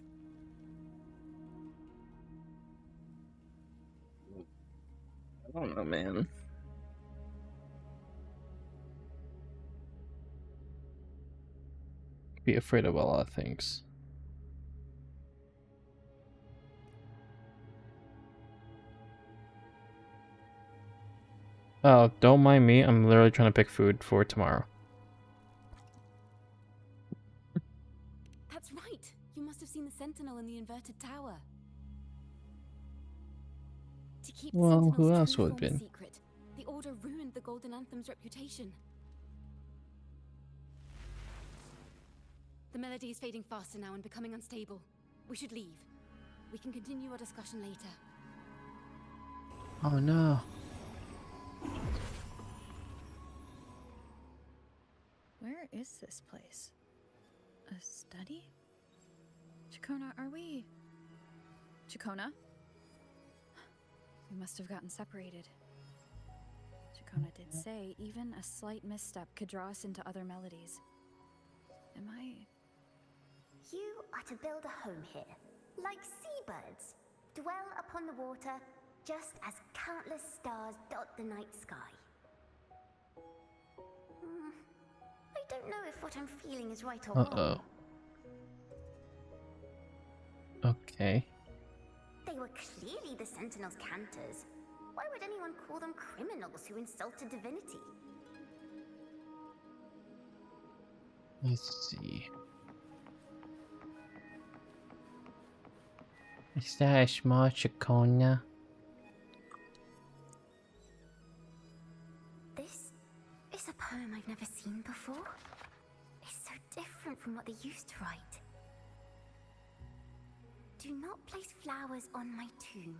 I don't know, man. Be afraid of a lot of things. Oh, don't mind me. I'm literally trying to pick food for tomorrow. That's right. You must have seen the Sentinel in the inverted tower. To keep Well, the who Sentinel's else true would have form a been? secret, the Order ruined the Golden Anthem's reputation. The melody is fading faster now and becoming unstable. We should leave. We can continue our discussion later. Oh no. Where is this place? A study? Chacona, are we... Chacona? We must have gotten separated. Chacona did say even a slight misstep could draw us into other melodies. Am I... You are to build a home here, like seabirds. Dwell upon the water, just as countless stars dot the night sky. I don't know if what I'm feeling is right or wrong. Okay. They were clearly the Sentinel's cantors. Why would anyone call them criminals who insulted divinity? Let's see. Is that a small Chacona? This is a poem I've never seen before. It's so different from what they used to write. Do not place flowers on my tomb,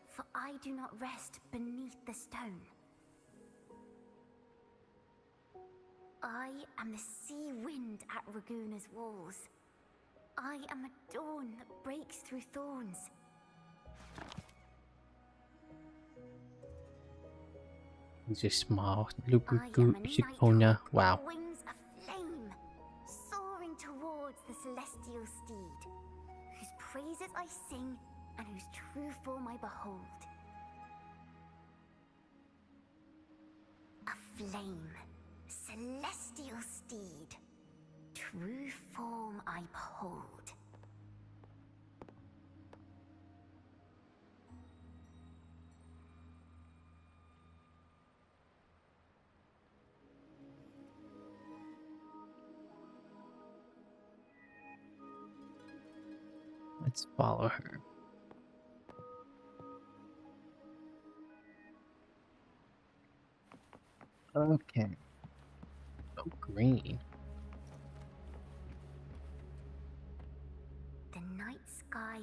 for I do not rest beneath the stone. I am the sea wind at Raguna's walls. I am a dawn that breaks through thorns. He's a small Lugugu Chacona. Wow. Wings of flame, soaring towards the celestial steed, whose praises I sing and whose true form I behold. A flame, celestial steed, true form I behold. Let's follow her. Okay. Oh, green. The night sky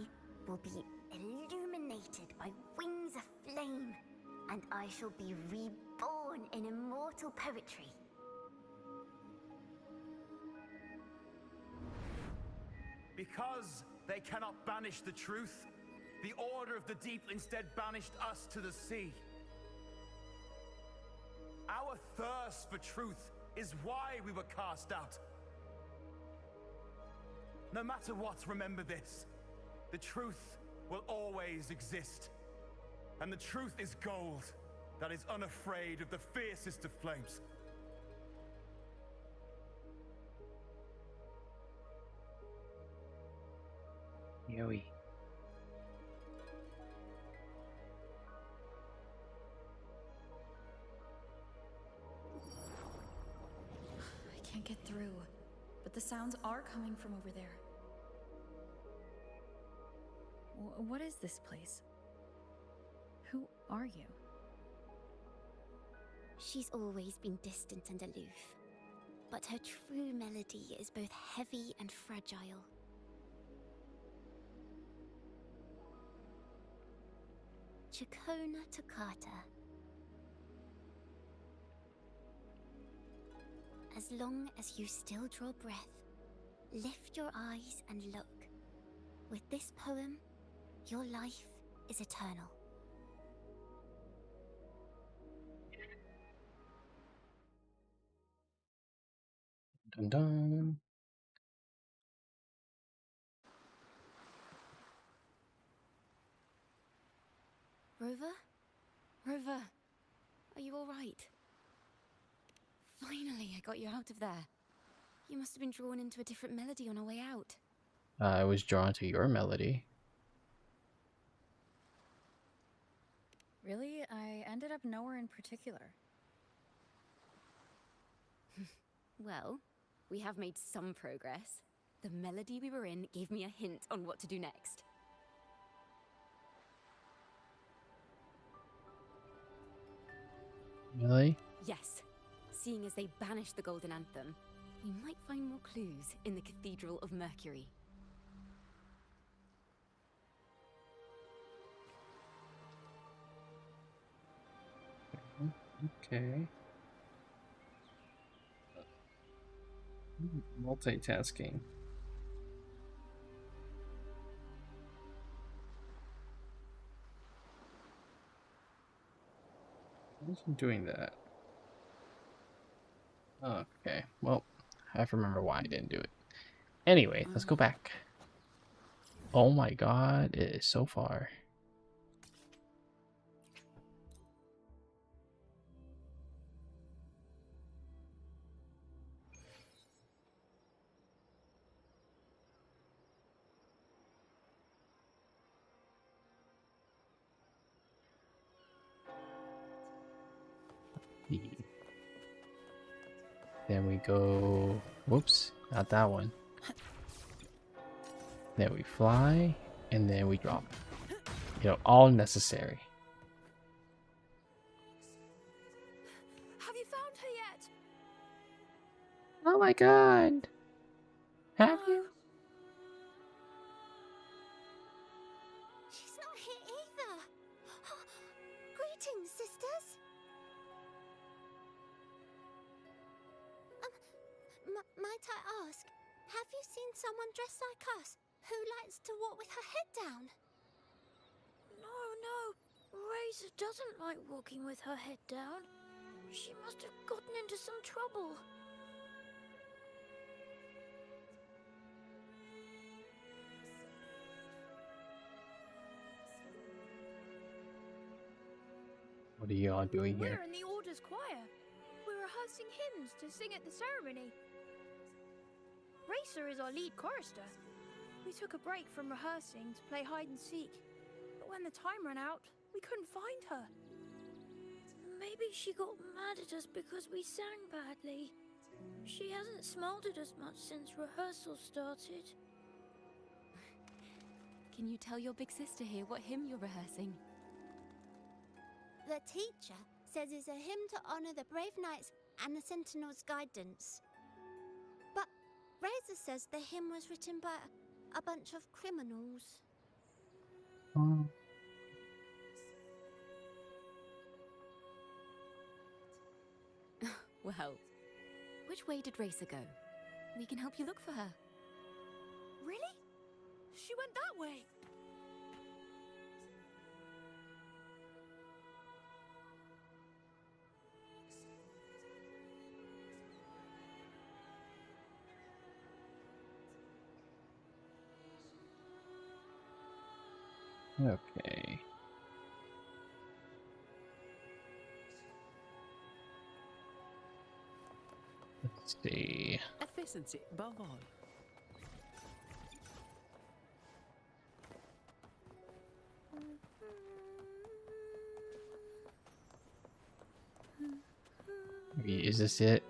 will be illuminated by wings of flame, and I shall be reborn in immortal poetry. Because they cannot banish the truth, the Order of the Deep instead banished us to the sea. Our thirst for truth is why we were cast out. No matter what, remember this. The truth will always exist. And the truth is gold that is unafraid of the fiercest of flames. Yoey. I can't get through, but the sounds are coming from over there. What is this place? Who are you? She's always been distant and aloof, but her true melody is both heavy and fragile. Chacona Toccata. As long as you still draw breath, lift your eyes and look. With this poem, Your life is eternal. Dun dun. Rover? Rover, are you alright? Finally, I got you out of there. You must have been drawn into a different melody on our way out. I was drawn to your melody. Really? I ended up nowhere in particular. Well, we have made some progress. The melody we were in gave me a hint on what to do next. Really? Yes. Seeing as they banished the Golden Anthem, we might find more clues in the Cathedral of Mercury. Okay. Multitasking. I wasn't doing that. Okay, well, I have to remember why I didn't do it. Anyway, let's go back. Oh my god, it is so far. Then we go, whoops, not that one. Then we fly, and then we drop. You know, all necessary. Have you found her yet? Oh my god! Have you? She's not here either. Greetings, sisters. Might I ask, have you seen someone dressed like us who likes to walk with her head down? No. Razor doesn't like walking with her head down. She must have gotten into some trouble. What are you all doing here? We're in the Order's choir. We're rehearsing hymns to sing at the ceremony. Racer is our lead chorister. We took a break from rehearsing to play hide and seek, but when the time ran out, we couldn't find her. Maybe she got mad at us because we sang badly. She hasn't smiled at us much since rehearsal started. Can you tell your big sister here what hymn you're rehearsing? The teacher says it's a hymn to honor the brave knights and the sentinel's guidance. But Razor says the hymn was written by a bunch of criminals. Well, which way did Racer go? We can help you look for her. Really? She went that way. Okay. Let's see. Efficiency above all. Is this it?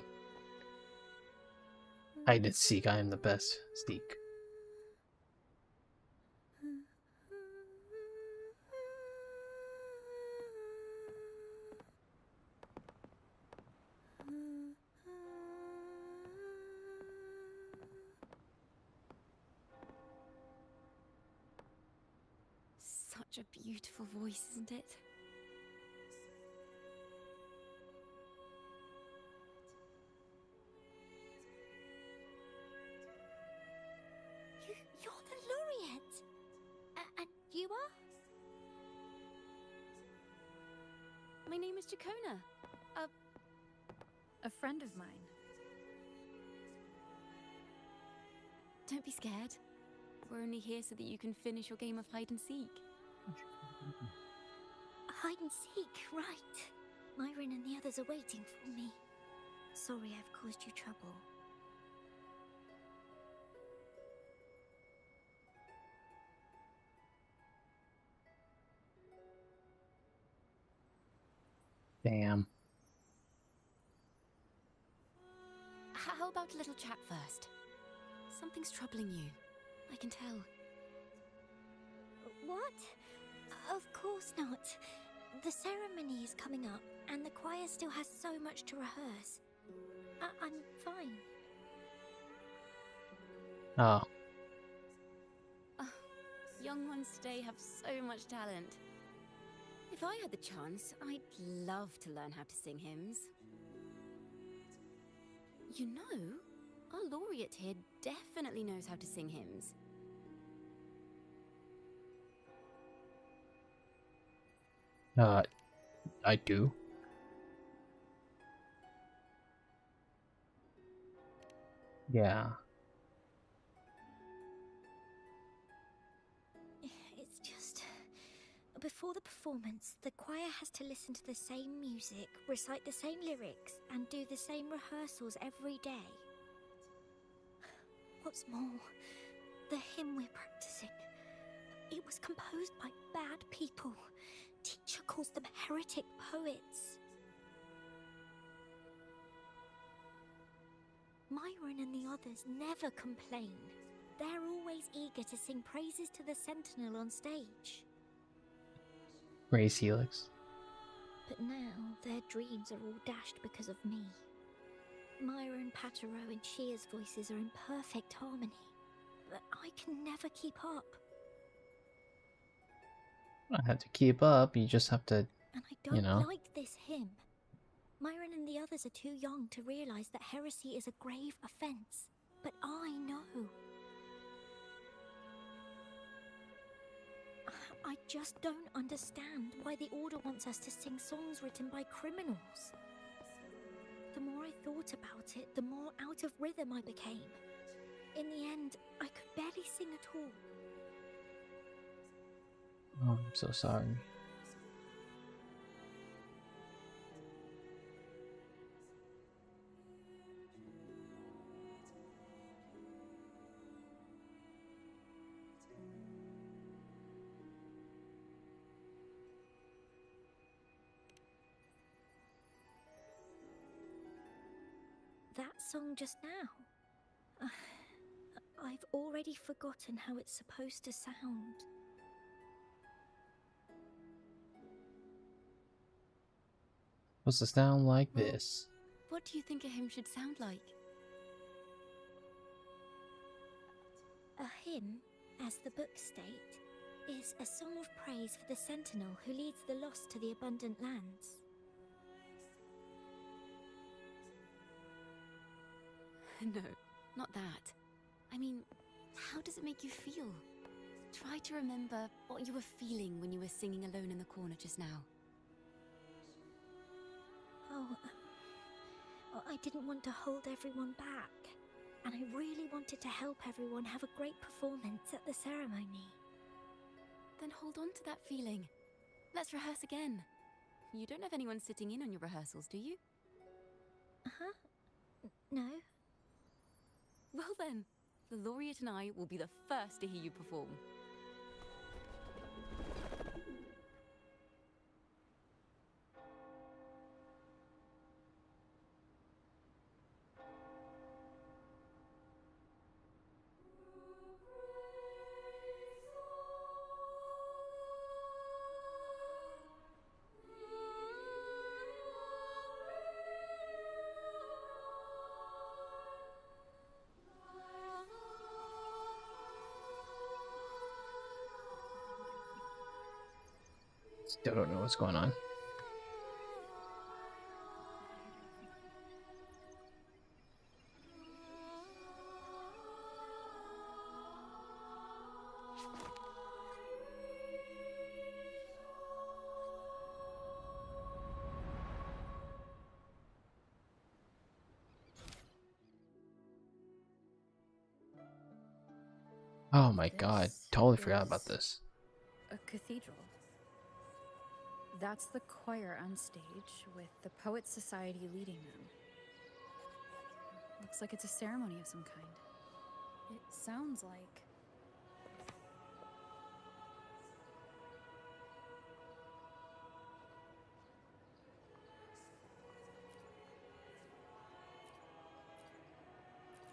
Hide and seek, I am the best. Sneak. Such a beautiful voice, isn't it? You're the laureate. And you are? My name is Jacona. A friend of mine. Don't be scared. We're only here so that you can finish your game of hide and seek. Hide and seek, right. Myron and the others are waiting for me. Sorry I've caused you trouble. Damn. How about a little chat first? Something's troubling you. I can tell. What? Of course not. The ceremony is coming up, and the choir still has so much to rehearse. I'm fine. Oh. Young ones today have so much talent. If I had the chance, I'd love to learn how to sing hymns. You know, our laureate here definitely knows how to sing hymns. I do. Yeah. It's just... Before the performance, the choir has to listen to the same music, recite the same lyrics, and do the same rehearsals every day. What's more, the hymn we're practicing, it was composed by bad people. Teacher calls them heretic poets. Myron and the others never complain. They're always eager to sing praises to the Sentinel on stage. Raise Helix. But now their dreams are all dashed because of me. Myron, Patero, and Shia's voices are in perfect harmony, but I can never keep up. I have to keep up. You just have to, And I don't you know. like this hymn. Myron and the others are too young to realize that heresy is a grave offense, but I know. I just don't understand why the Order wants us to sing songs written by criminals. The more I thought about it, the more out of rhythm I became. In the end, I could barely sing at all. Oh, I'm so sorry. That song just now. I've already forgotten how it's supposed to sound. Supposed to sound like this. What do you think a hymn should sound like? A hymn, as the books state, is a song of praise for the Sentinel who leads the lost to the abundant lands. No, not that. I mean, how does it make you feel? Try to remember what you were feeling when you were singing alone in the corner just now. I didn't want to hold everyone back, and I really wanted to help everyone have a great performance at the ceremony. Then hold on to that feeling. Let's rehearse again. You don't have anyone sitting in on your rehearsals, do you? No. Well then, the laureate and I will be the first to hear you perform. Still don't know what's going on. Oh my god, This totally forgot is about this. a cathedral. That's the choir on stage, with the Poets Society leading them. Looks like it's a ceremony of some kind. It sounds like...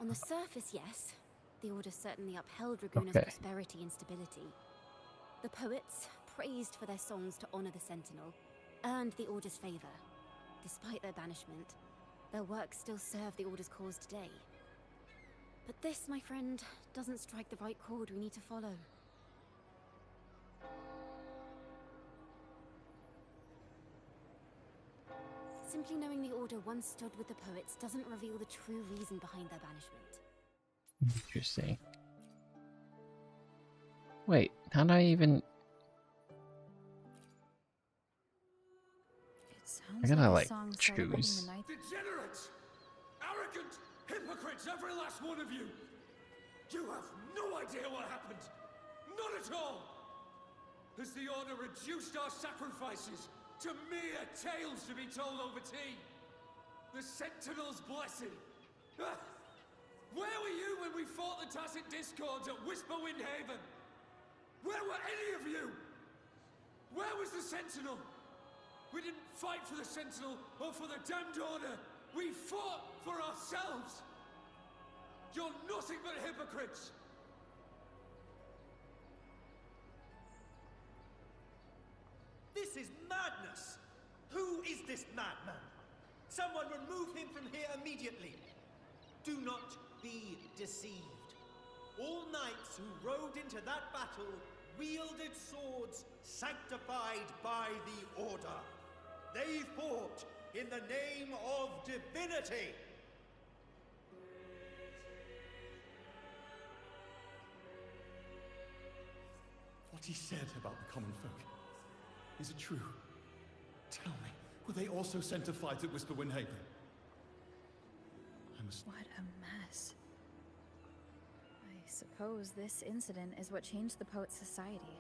On the surface, yes. The Order certainly upheld Raguna's Okay. prosperity and stability. The poets, praised for their songs to honor the Sentinel, earned the Order's favor. Despite their banishment, their works still serve the Order's cause today. But this, my friend, doesn't strike the right chord we need to follow. Simply knowing the Order once stood with the poets doesn't reveal the true reason behind their banishment. Interesting. Wait, how do I even... It sounds I gotta, like a like, song celebrating choose. the night... Degenerates! Arrogant hypocrites, every last one of you! You have no idea what happened! Not at all! Has the Order reduced our sacrifices to mere tales to be told over tea? The Sentinel's blessing! Ah! Where were you when we fought the Tacit Discords at Whisperwind Haven? Where were any of you? Where was the Sentinel? We didn't fight for the Sentinel or for the damned Order. We fought for ourselves. You're nothing but hypocrites. This is madness! Who is this madman? Someone remove him from here immediately. Do not be deceived. All knights who rode into that battle wielded swords sanctified by the Order. They fought in the name of divinity. What he said about the common folk, is it true? Tell me, were they also sanctified at Whisperwind Haven? I must... What a mess. I suppose this incident is what changed the Poets Society.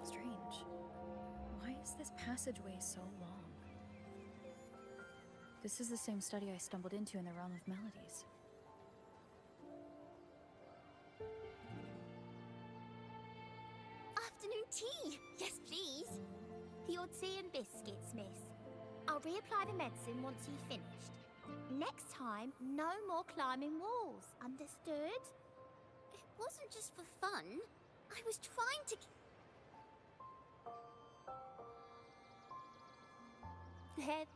Strange. Why is this passageway so long? This is the same study I stumbled into in the Realm of Melodies. Afternoon tea! Yes, please. The odd tea and biscuits, miss. I'll reapply the medicine once you've finished. Next time, no more climbing walls. Understood? It wasn't just for fun. I was trying to...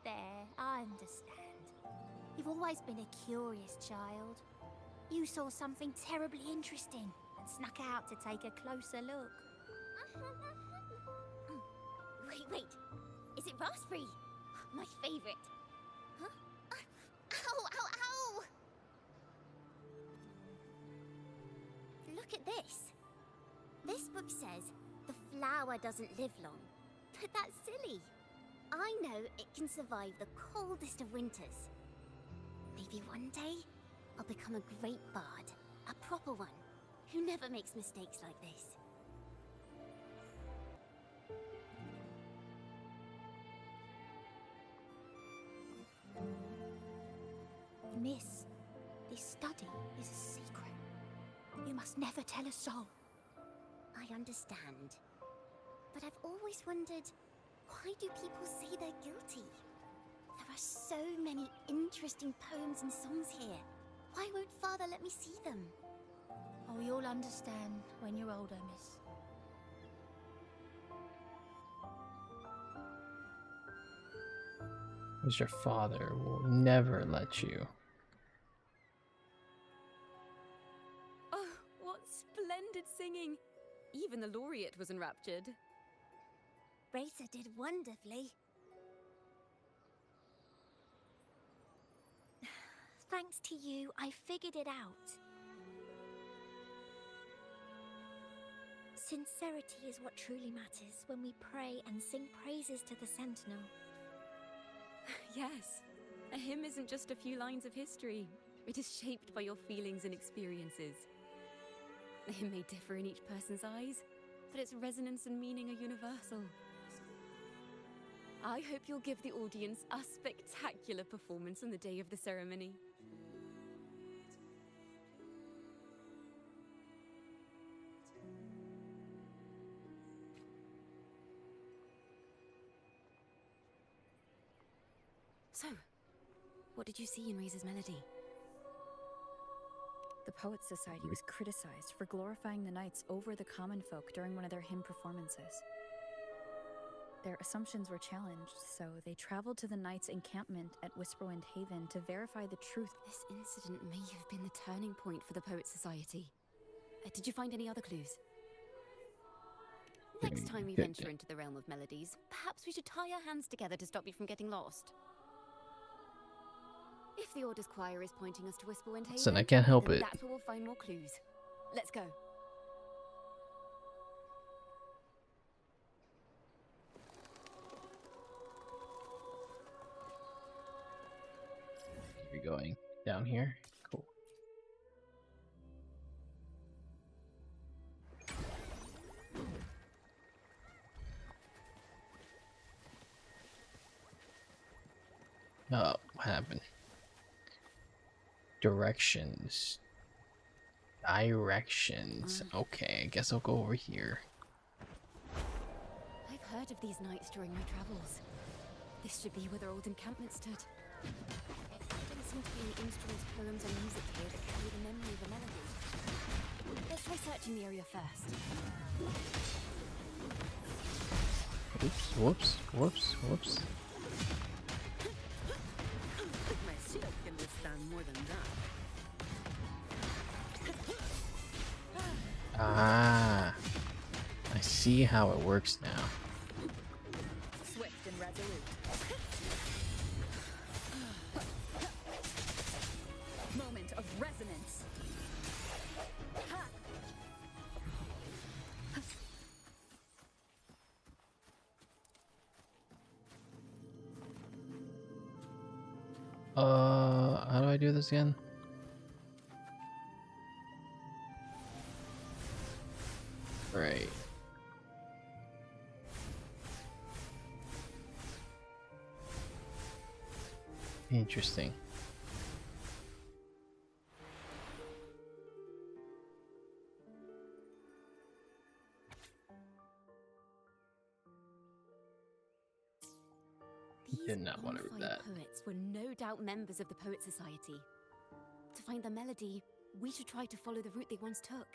There, I understand. You've always been a curious child. You saw something terribly interesting and snuck out to take a closer look. Wait. Is it raspberry? My favorite. Huh? Ow! Look at this. This book says the flower doesn't live long. But that's silly. I know it can survive the coldest of winters. Maybe one day, I'll become a great bard. A proper one, who never makes mistakes like this. Miss, this study is a secret. You must never tell a soul. I understand. But I've always wondered, why do people say they're guilty? There are so many interesting poems and songs here. Why won't Father let me see them? Oh, you'll understand when you're older, miss. Because your father will never let you. Oh, what splendid singing! Even the laureate was enraptured. Racer did wonderfully. Thanks to you, I figured it out. Sincerity is what truly matters when we pray and sing praises to the Sentinel. Yes, A hymn isn't just a few lines of history. It is shaped by your feelings and experiences. It may differ in each person's eyes, but its resonance and meaning are universal. I hope you'll give the audience a spectacular performance on the day of the ceremony. So, what did you see in Rise's melody? The Poets Society was criticized for glorifying the knights over the common folk during one of their hymn performances. Their assumptions were challenged, so they traveled to the knights' encampment at Whisperwind Haven to verify the truth. This incident may have been the turning point for the Poets Society. Did you find any other clues? Next time we venture into the realm of melodies, perhaps we should tie our hands together to stop you from getting lost. If the Order's choir is pointing us to Whisperwind Haven, Listen, I can't help then it. that's where we'll find more clues. Let's go. You're going down here? Cool. Oh, what happened? Directions. Okay, I guess I'll go over here. I've heard of these nights during my travels. This should be where their old encampment stood. There don't seem to be any instruments, poems, or music here that carry the memory of a melody. Let's try searching the area first. Whoops. My shield can withstand more than that. Ah, I see how it works now. Swift and resolute. Moment of resonance. How do I do this again? Right. Interesting. Did not want to read that. Poets were no doubt members of the Poet Society. To find the melody, we should try to follow the route they once took.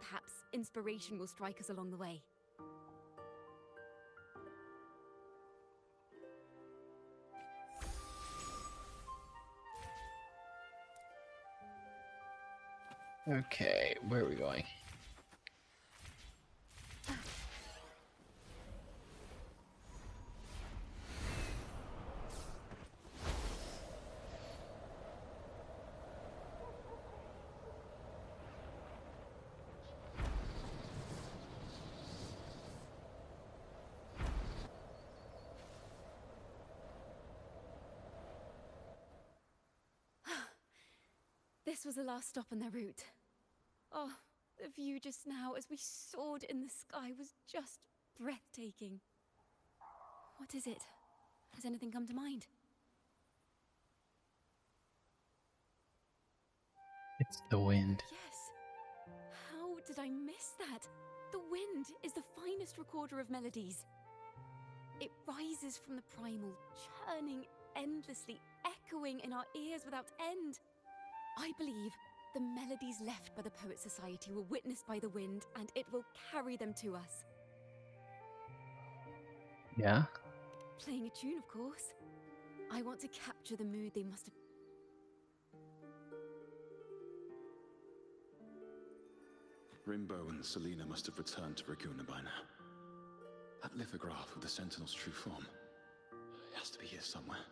Perhaps inspiration will strike us along the way. Okay, where are we going? This was the last stop on their route. Oh, the view just now as we soared in the sky was just breathtaking. What is it? Has anything come to mind? It's the wind. Yes. How did I miss that? The wind is the finest recorder of melodies. It rises from the primal, churning endlessly, echoing in our ears without end. I believe the melodies left by the Poet Society were witnessed by the wind, and it will carry them to us. Yeah? Playing a tune, of course. I want to capture the mood they must have... Rimbo and Selena must have returned to Raguna by now. That lithograph with the Sentinel's true form. It has to be here somewhere.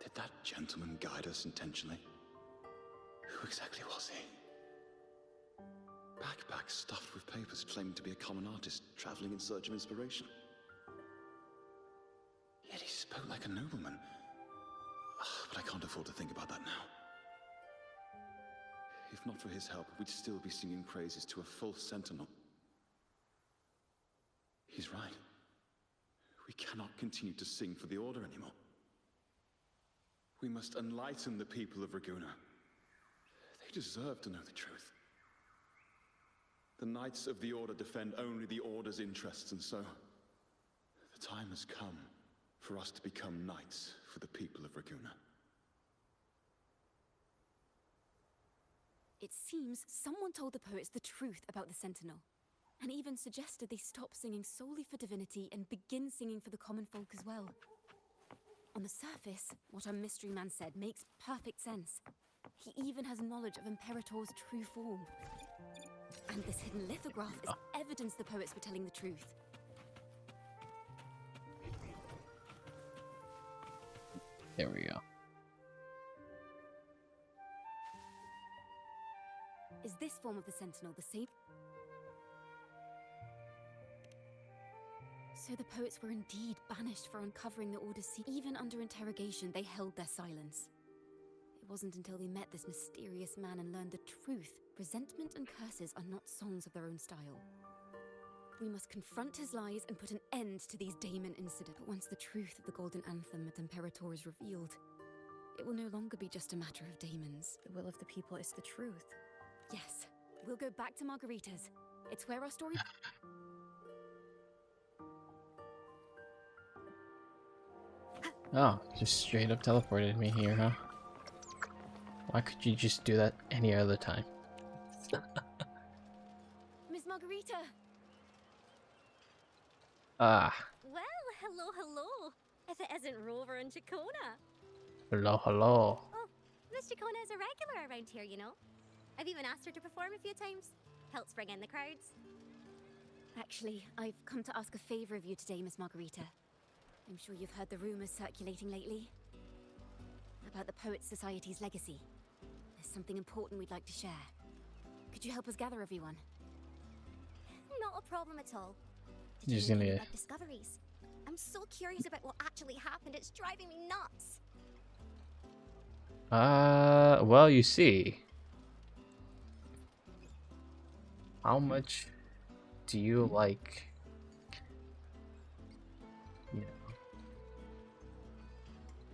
Did that gentleman guide us intentionally? Who exactly was he? Backpack stuffed with papers claiming to be a common artist traveling in search of inspiration. Yet he spoke like a nobleman. But I can't afford to think about that now. If not for his help, we'd still be singing praises to a false sentinel. He's right. We cannot continue to sing for the Order anymore. We must enlighten the people of Raguna. They deserve to know the truth. The Knights of the Order defend only the Order's interests, and so the time has come for us to become knights for the people of Raguna. It seems someone told the poets the truth about the Sentinel, and even suggested they stop singing solely for divinity and begin singing for the common folk as well. On the surface, what our mystery man said makes perfect sense. He even has knowledge of Imperator's true form. And this hidden lithograph is evidence the poets were telling the truth. There we go. Is this form of the Sentinel the same? So the poets were indeed banished for uncovering the Order's secret. Even under interrogation, they held their silence. It wasn't until they met this mysterious man and learned the truth. Resentment and curses are not songs of their own style. We must confront his lies and put an end to these daemon incidents. But once the truth of the Golden Anthem at Imperator is revealed, it will no longer be just a matter of daemons. The will of the people is the truth. Yes, we'll go back to Margarita's. It's where our story... Oh, just straight up teleported me here, huh? Why could you just do that any other time? Miss Margarita! Ah. Well, hello. If it isn't Rover and Chacona. Hello. Oh, Miss Chacona is a regular around here, you know. I've even asked her to perform a few times. Helps bring in the crowds. Actually, I've come to ask a favor of you today, Miss Margarita. I'm sure you've heard the rumors circulating lately about the Poets Society's legacy. There's something important we'd like to share. Could you help us gather everyone? Not a problem at all. You're just gonna... About discoveries. I'm so curious about what actually happened. It's driving me nuts. Well, you see. How much do you like... You know...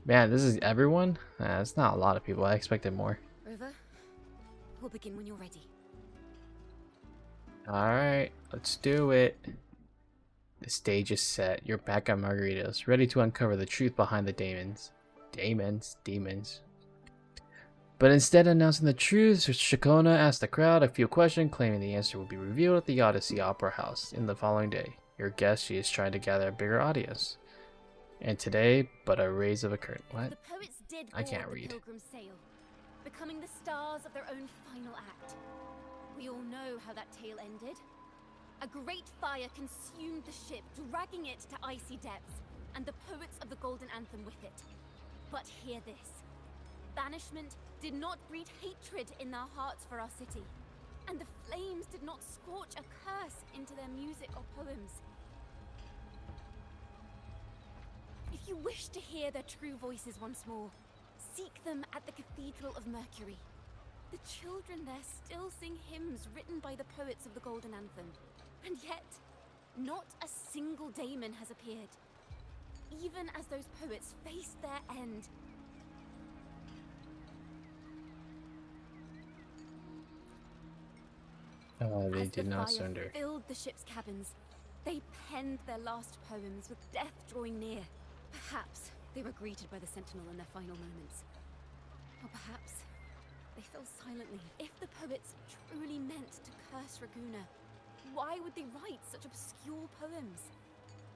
Man, this is everyone? It's not a lot of people. I expected more. Rover, we'll begin when you're ready. Alright, let's do it. The stage is set. You're back at Margarita's, ready to uncover the truth behind the demons. Demons. But instead of announcing the truth, Chacona asked the crowd a few questions, claiming the answer would be revealed at the Odyssey Opera House in the following day. Your guess, she is trying to gather a bigger audience. And today, but a raise of a curtain. What? The poets did I can't board read. The Pilgrim's Sail, becoming the stars of their own final act. We all know how that tale ended. A great fire consumed the ship, dragging it to icy depths, and the poets of the Golden Anthem with it. But hear this. Banishment did not breed hatred in their hearts for our city, and the flames did not scorch a curse into their music or poems. If you wish to hear their true voices once more, seek them at the Cathedral of Mercury. The children there still sing hymns written by the poets of the Golden Anthem. And yet, not a single daemon has appeared. Even as those poets faced their end. They did not surrender. Filled the ship's cabins. They penned their last poems with death drawing near. Perhaps they were greeted by the Sentinel in their final moments. Or perhaps they fell silently. If the poets truly meant to curse Raguna, why would they write such obscure poems?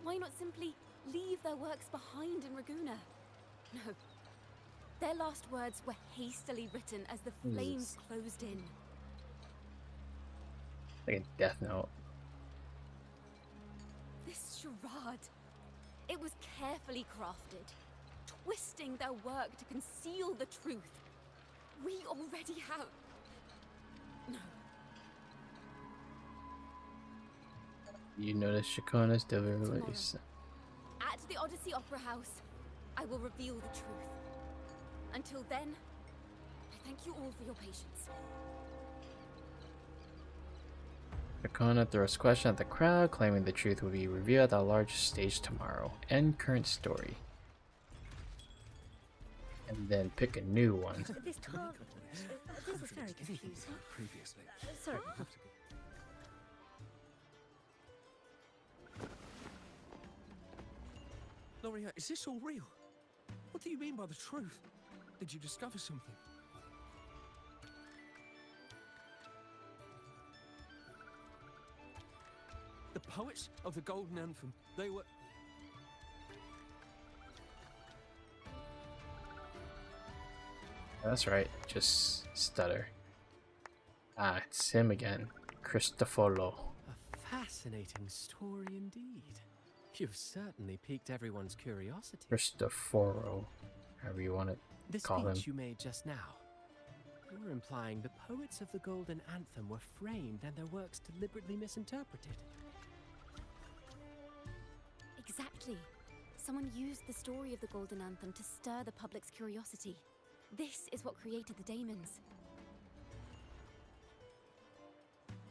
Why not simply leave their works behind in Raguna? No. Their last words were hastily written as the flames closed in. Like a death note. This charade, it was carefully crafted, twisting their work to conceal the truth. We already have... No. You notice Chacona's deliveries. At the Odyssey Opera House, I will reveal the truth. Until then, I thank you all for your patience. Arcana throws question at the crowd, claiming the truth will be revealed at the largest stage tomorrow. End current story. And then pick a new one. This can't. This is very confusing. Previously. Sorry. Loria, is this all real? What do you mean by the truth? Did you discover something? The poets of the Golden Anthem, they were... That's right, just stutter. Ah, it's him again. Cristoforo. A fascinating story indeed. You've certainly piqued everyone's curiosity. Cristoforo, however you want to The call him. speech you made just now, you're implying the poets of the Golden Anthem were framed and their works deliberately misinterpreted. Exactly. Someone used the story of the Golden Anthem to stir the public's curiosity. This is what created the daemons.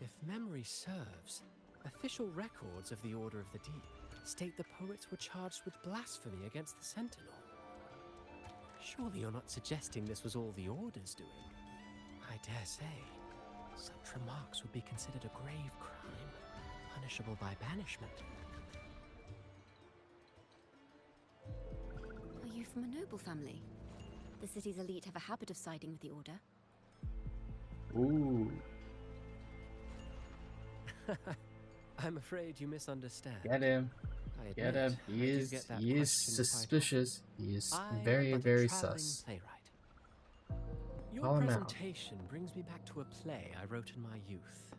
If memory serves, official records of the Order of the Deep state the poets were charged with blasphemy against the Sentinel. Surely you're not suggesting this was all the Order's doing? I dare say, such remarks would be considered a grave crime, punishable by banishment. Are you from a noble family? The city's elite have a habit of siding with the Order. Ooh. I'm afraid you misunderstand. Get him. I Get admit, him. I He do is get that he is question quite suspicious. He is often. very, I am but very a traveling sus. playwright. Your Call him out. presentation brings me back to a play I wrote in my youth.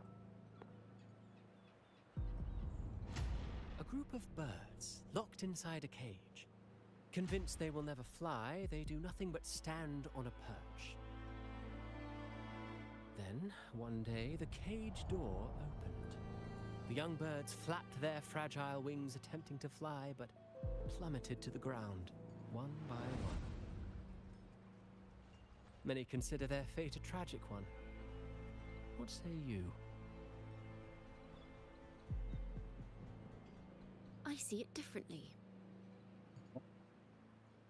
A group of birds locked inside a cage. Convinced they will never fly, they do nothing but stand on a perch. Then, one day, the cage door opened. The young birds flapped their fragile wings attempting to fly, but plummeted to the ground, one by one. Many consider their fate a tragic one. What say you? I see it differently.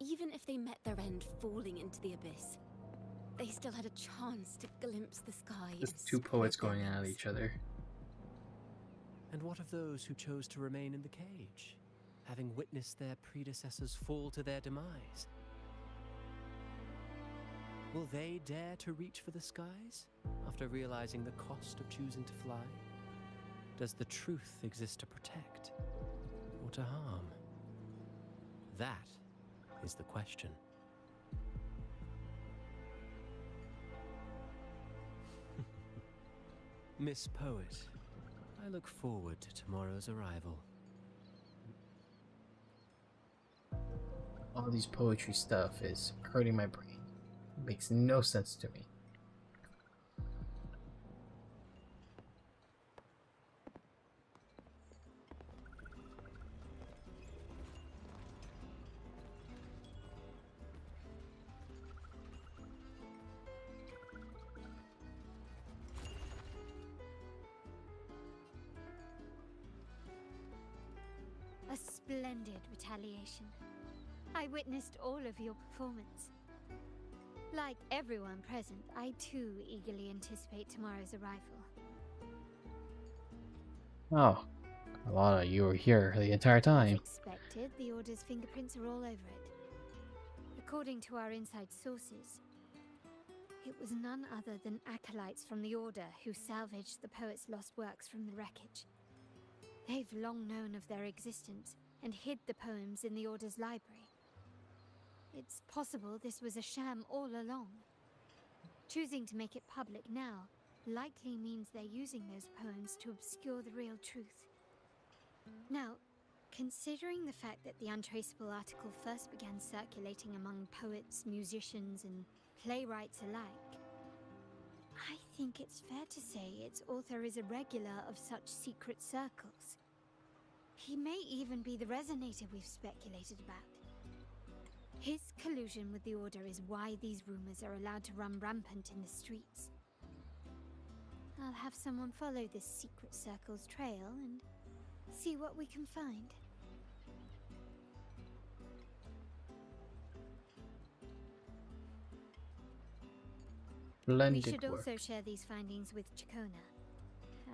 Even if they met their end falling into the abyss, they still had a chance to glimpse the sky. Just two poets going at each other. And what of those who chose to remain in the cage, having witnessed their predecessors fall to their demise? Will they dare to reach for the skies after realizing the cost of choosing to fly? Does the truth exist to protect or to harm? That is the question. Miss Poet, I look forward to tomorrow's arrival. All these poetry stuff is hurting my brain. It makes no sense to me. A splendid retaliation. I witnessed all of your performance. Like everyone present, I too eagerly anticipate tomorrow's arrival. Oh, a lot of you were here the entire time. As expected, the Order's fingerprints are all over it. According to our inside sources, it was none other than acolytes from the Order who salvaged the poet's lost works from the wreckage. They've long known of their existence and hid the poems in the Order's library. It's possible this was a sham all along. Choosing to make it public now likely means they're using those poems to obscure the real truth. Now, considering the fact that the untraceable article first began circulating among poets, musicians, and playwrights alike, I think it's fair to say its author is a regular of such secret circles. He may even be the resonator we've speculated about. His collusion with the Order is why these rumors are allowed to run rampant in the streets. I'll have someone follow this secret circle's trail and see what we can find. Splendid We should work. also share these findings with Chacona.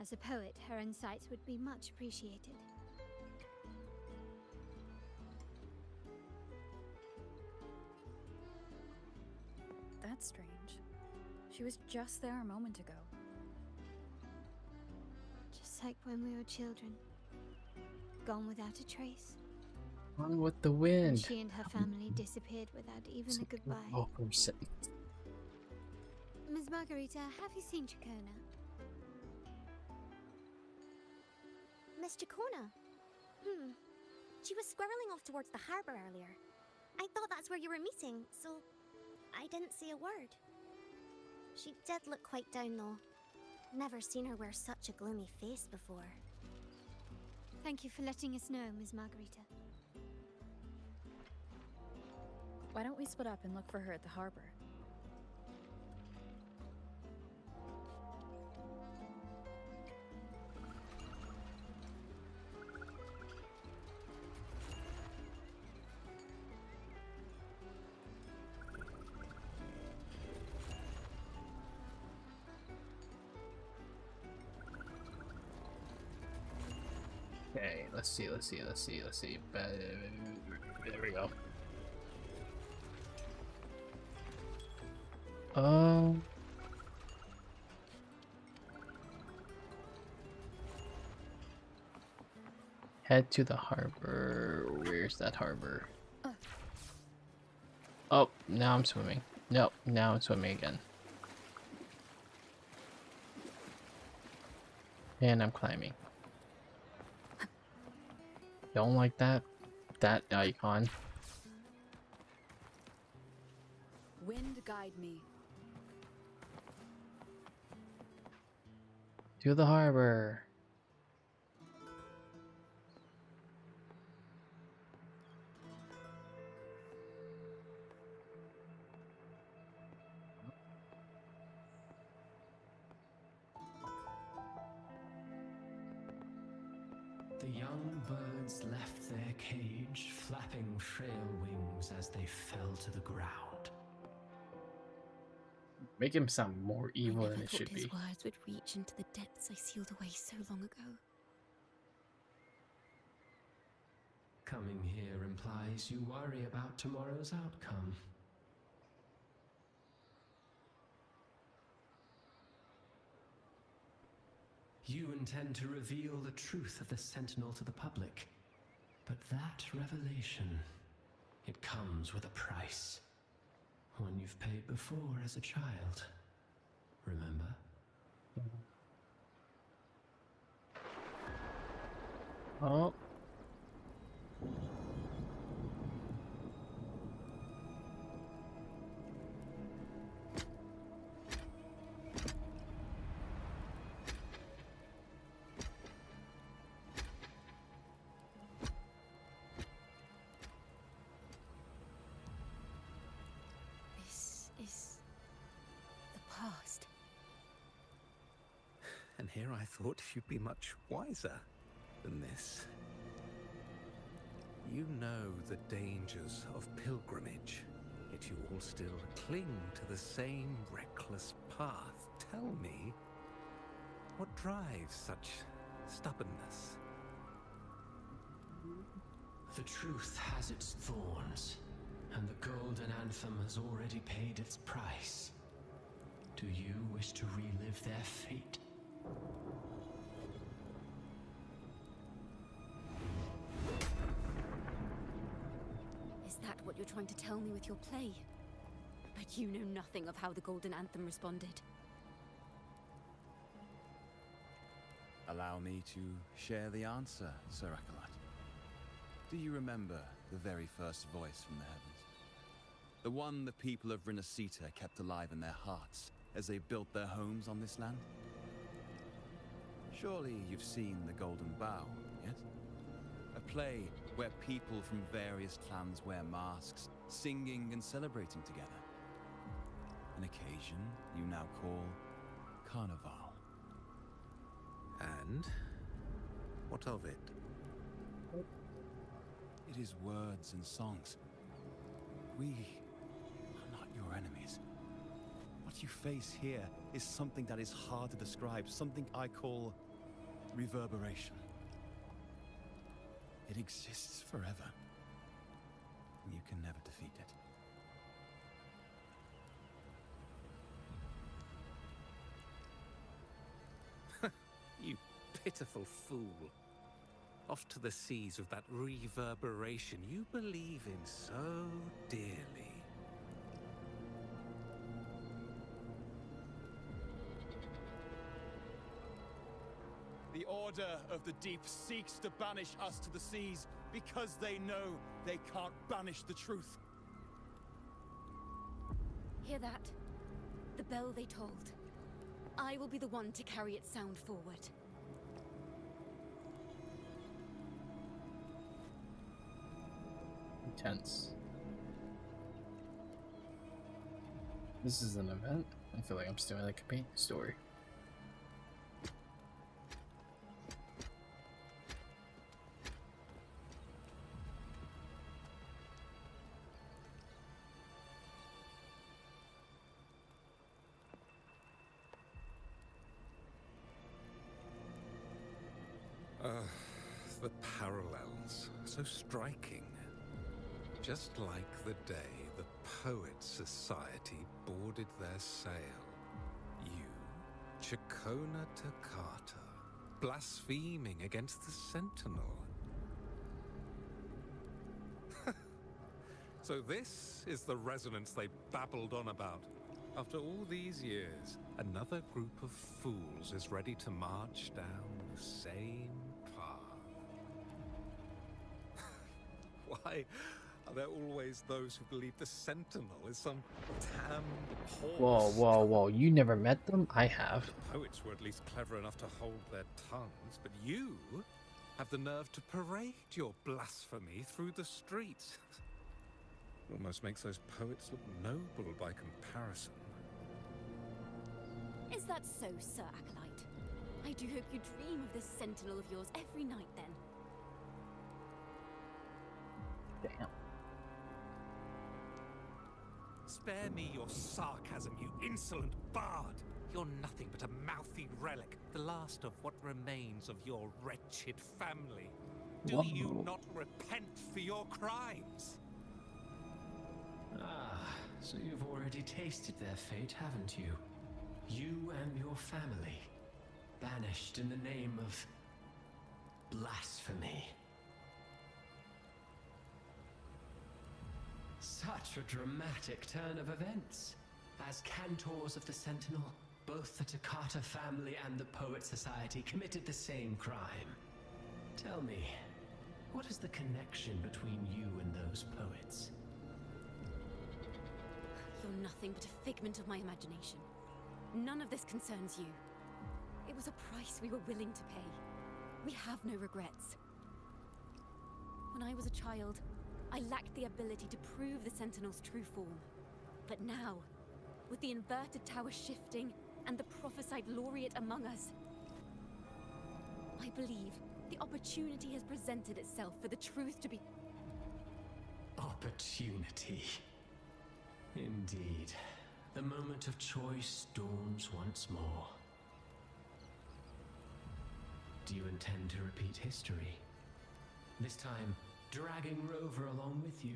As a poet, her insights would be much appreciated. That's strange. She was just there a moment ago. Just like when we were children. Gone without a trace. On with the And wind. she and her family disappeared without even a goodbye. Oh, for a second. Ms. Margarita, have you seen Chacona? Miss Jacona? She was squirreling off towards the harbour earlier. I thought that's where you were meeting, so I didn't say a word. She did look quite down though. Never seen her wear such a gloomy face before. Thank you for letting us know, Ms. Margarita. Why don't we split up and look for her at the harbor? Okay, let's see. There we go. Head to the harbor. Where's that harbor? Oh, now I'm swimming. Nope, now I'm swimming again. And I'm climbing. Don't like that icon. Wind guide me. To the harbor. The young birds left their cage, flapping frail wings as they fell to the ground. Make him sound more evil than it should his be. words would reach into the depths I sealed away so long ago. Coming here implies you worry about tomorrow's outcome. You intend to reveal the truth of the Sentinel to the public. But that revelation, it comes with a price. One you've paid before as a child. Remember? Oh. This is the past. And here I thought you'd be much wiser than this. You know the dangers of pilgrimage, yet you all still cling to the same reckless path. Tell me, what drives such stubbornness? The truth has its thorns, and the Golden Anthem has already paid its price. Do you wish to relive their fate? Is that what you're trying to tell me with your play? But you know nothing of how the Golden Anthem responded. Allow me to share the answer, Sir Acolyte. Do you remember the very first voice from the heavens? The one the people of Renacita kept alive in their hearts as they built their homes on this land? Surely you've seen the Golden Bough, yes? play where people from various clans wear masks, singing and celebrating together. An occasion you now call Carnival. And what of it? It is words and songs. We are not your enemies. What you face here is something that is hard to describe, something I call reverberation. It exists forever, and you can never defeat it. You pitiful fool. Off to the seas with that reverberation you believe in so dearly. The Order of the Deep seeks to banish us to the seas because they know they can't banish the truth. Hear that? The bell they tolled. I will be the one to carry its sound forward. Intense. This is an event? I feel like I'm still in a campaign story. The parallels, so striking. Just like the day the Poets Society boarded their sail. You, Chacona Takata, blaspheming against the Sentinel. So this is the resonance they babbled on about. After all these years, another group of fools is ready to march down the same path. Why are there always those who believe the Sentinel is some damned horse? Whoa. You never met them? I have. The poets were at least clever enough to hold their tongues, but you have the nerve to parade your blasphemy through the streets. Almost makes those poets look noble by comparison. Is that so, Sir Acolyte? I do hope you dream of this sentinel of yours every night, then. Damn. Spare me your sarcasm, you insolent bard! You're nothing but a mouthy relic, the last of what remains of your wretched family. Do you not repent for your crimes? Ah, so you've already tasted their fate, haven't you? You and your family, banished in the name of blasphemy. Such a dramatic turn of events. As cantors of the Sentinel, both the Takata family and the Poet Society committed the same crime. Tell me, what is the connection between you and those poets? You're nothing but a figment of my imagination. None of this concerns you. It was a price we were willing to pay. We have no regrets. When I was a child, I lacked the ability to prove the Sentinel's true form. But now, with the inverted tower shifting and the prophesied laureate among us, I believe the opportunity has presented itself for the truth to be... Opportunity. Indeed. The moment of choice dawns once more. Do you intend to repeat history? This time, dragging Rover along with you,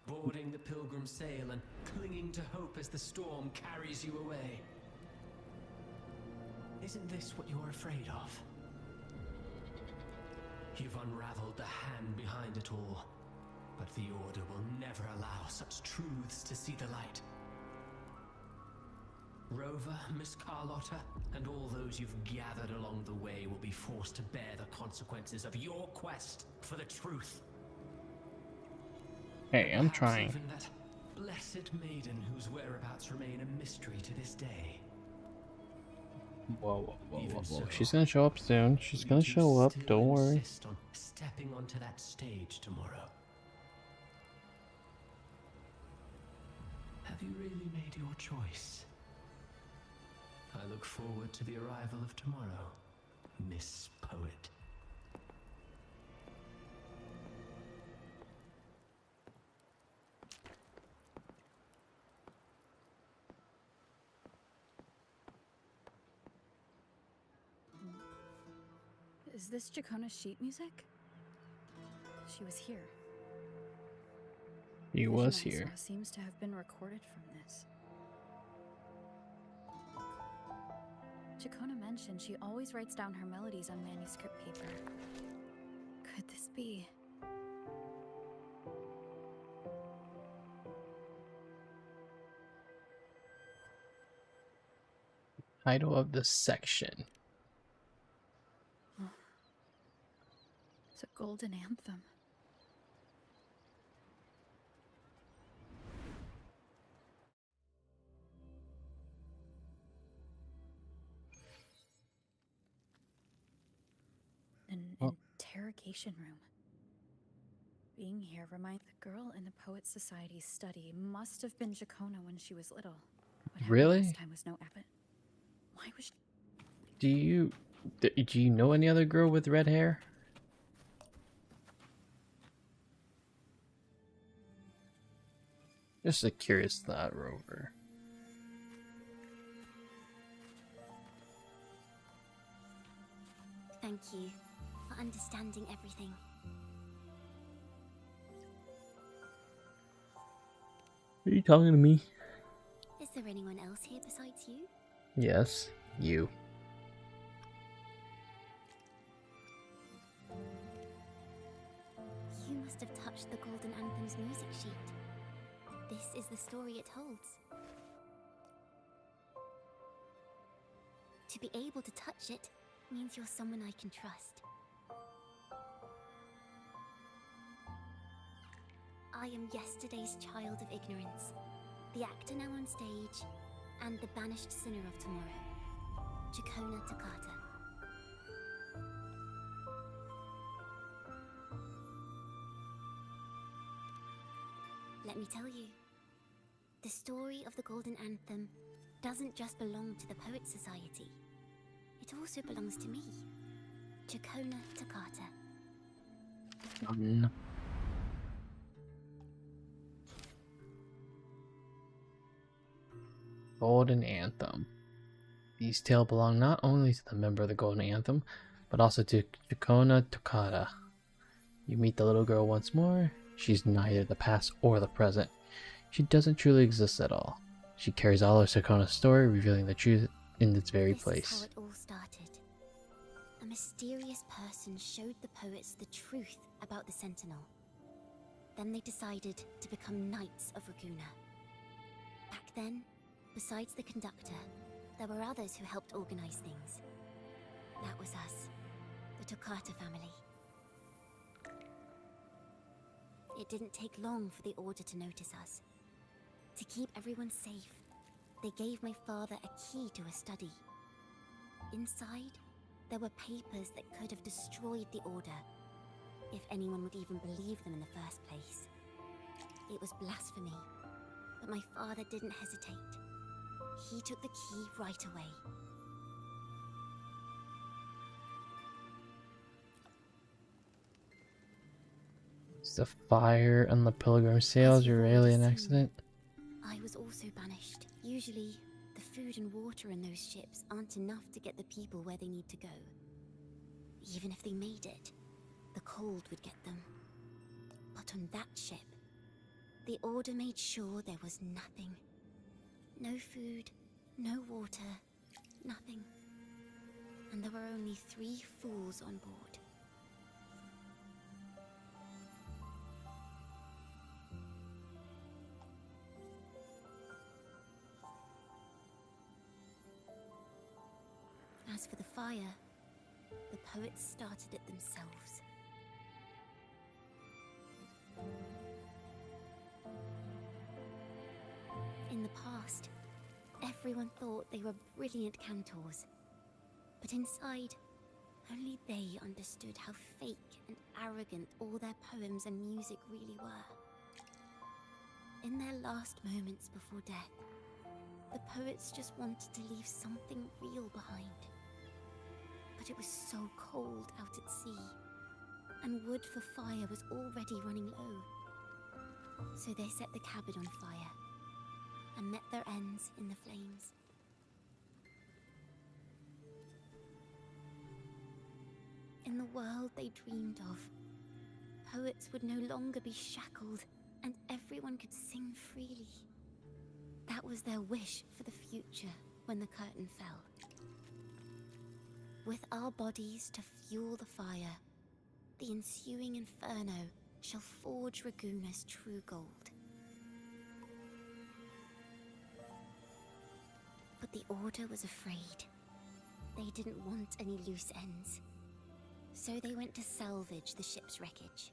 boarding the pilgrim sail and clinging to hope as the storm carries you away. Isn't this what you're afraid of? You've unraveled the hand behind it all, but the Order will never allow such truths to see the light. Rover, Miss Carlotta, and all those you've gathered along the way will be forced to bear the consequences of your quest for the truth. Hey, I'm trying. Even that blessed maiden whose whereabouts remain a mystery to this day. Whoa. She's gonna show up soon. She's gonna show up. Don't worry. Insist on stepping onto that stage tomorrow. Have you really made your choice? I look forward to the arrival of tomorrow, Miss Poet. Is this Jacona's sheet music? She was here. He The was vision I here. saw seems to have been recorded from this. Jacona mentioned she always writes down her melodies on manuscript paper. Could this be? Title of the section. Oh. It's a golden anthem. An interrogation room. Being here reminds the girl in the Poets Society's study must have been Jacona when she was little. What happened Really? last time was no Abbott. Why was she... Do you know any other girl with red hair? Just a curious thought, Rover. Thank you for understanding everything. Are you talking to me? Is there anyone else here besides you? Yes, you. You must have touched the Golden Anthem's music sheet. This is the story it holds. To be able to touch it means you're someone I can trust. I am yesterday's child of ignorance, the actor now on stage, and the banished sinner of tomorrow, Jacona Takata. Let me tell you, the story of the Golden Anthem doesn't just belong to the Poets Society. It also belongs to me, Jacona Takata. Golden Anthem. These tales belong not only to the member of the Golden Anthem, but also to Jacona Takata. You meet the little girl once more. She's neither the past or the present. She doesn't truly exist at all. She carries all of Jacona's story, revealing the truth in its very place. This is how it all started. A mysterious person showed the poets the truth about the Sentinel. Then they decided to become Knights of Raguna. Back then, besides the conductor, there were others who helped organize things. That was us, the Takata family. It didn't take long for the Order to notice us. To keep everyone safe, they gave my father a key to a study. Inside, there were papers that could have destroyed the Order, if anyone would even believe them in the first place. It was blasphemy, but my father didn't hesitate. He took the key right away. Is the fire on the Pilgrim sails your alien accident? I was also banished. Usually, the food and water in those ships aren't enough to get the people where they need to go. Even if they made it, the cold would get them. But on that ship, the Order made sure there was nothing. No food, no water, nothing. And there were only 3 fools on board. As for the fire, the poets started it themselves. In the past, everyone thought they were brilliant cantors, But inside, only they understood how fake and arrogant all their poems and music really were. In their last moments before death, the poets just wanted to leave something real behind. But it was so cold out at sea, and wood for fire was already running low. So they set the cabin on fire, and met their ends in the flames. In the world they dreamed of, poets would no longer be shackled, and everyone could sing freely. That was their wish for the future when the curtain fell. With our bodies to fuel the fire, the ensuing inferno shall forge Raguna's true gold. But the Order was afraid. They didn't want any loose ends. So they went to salvage the ship's wreckage.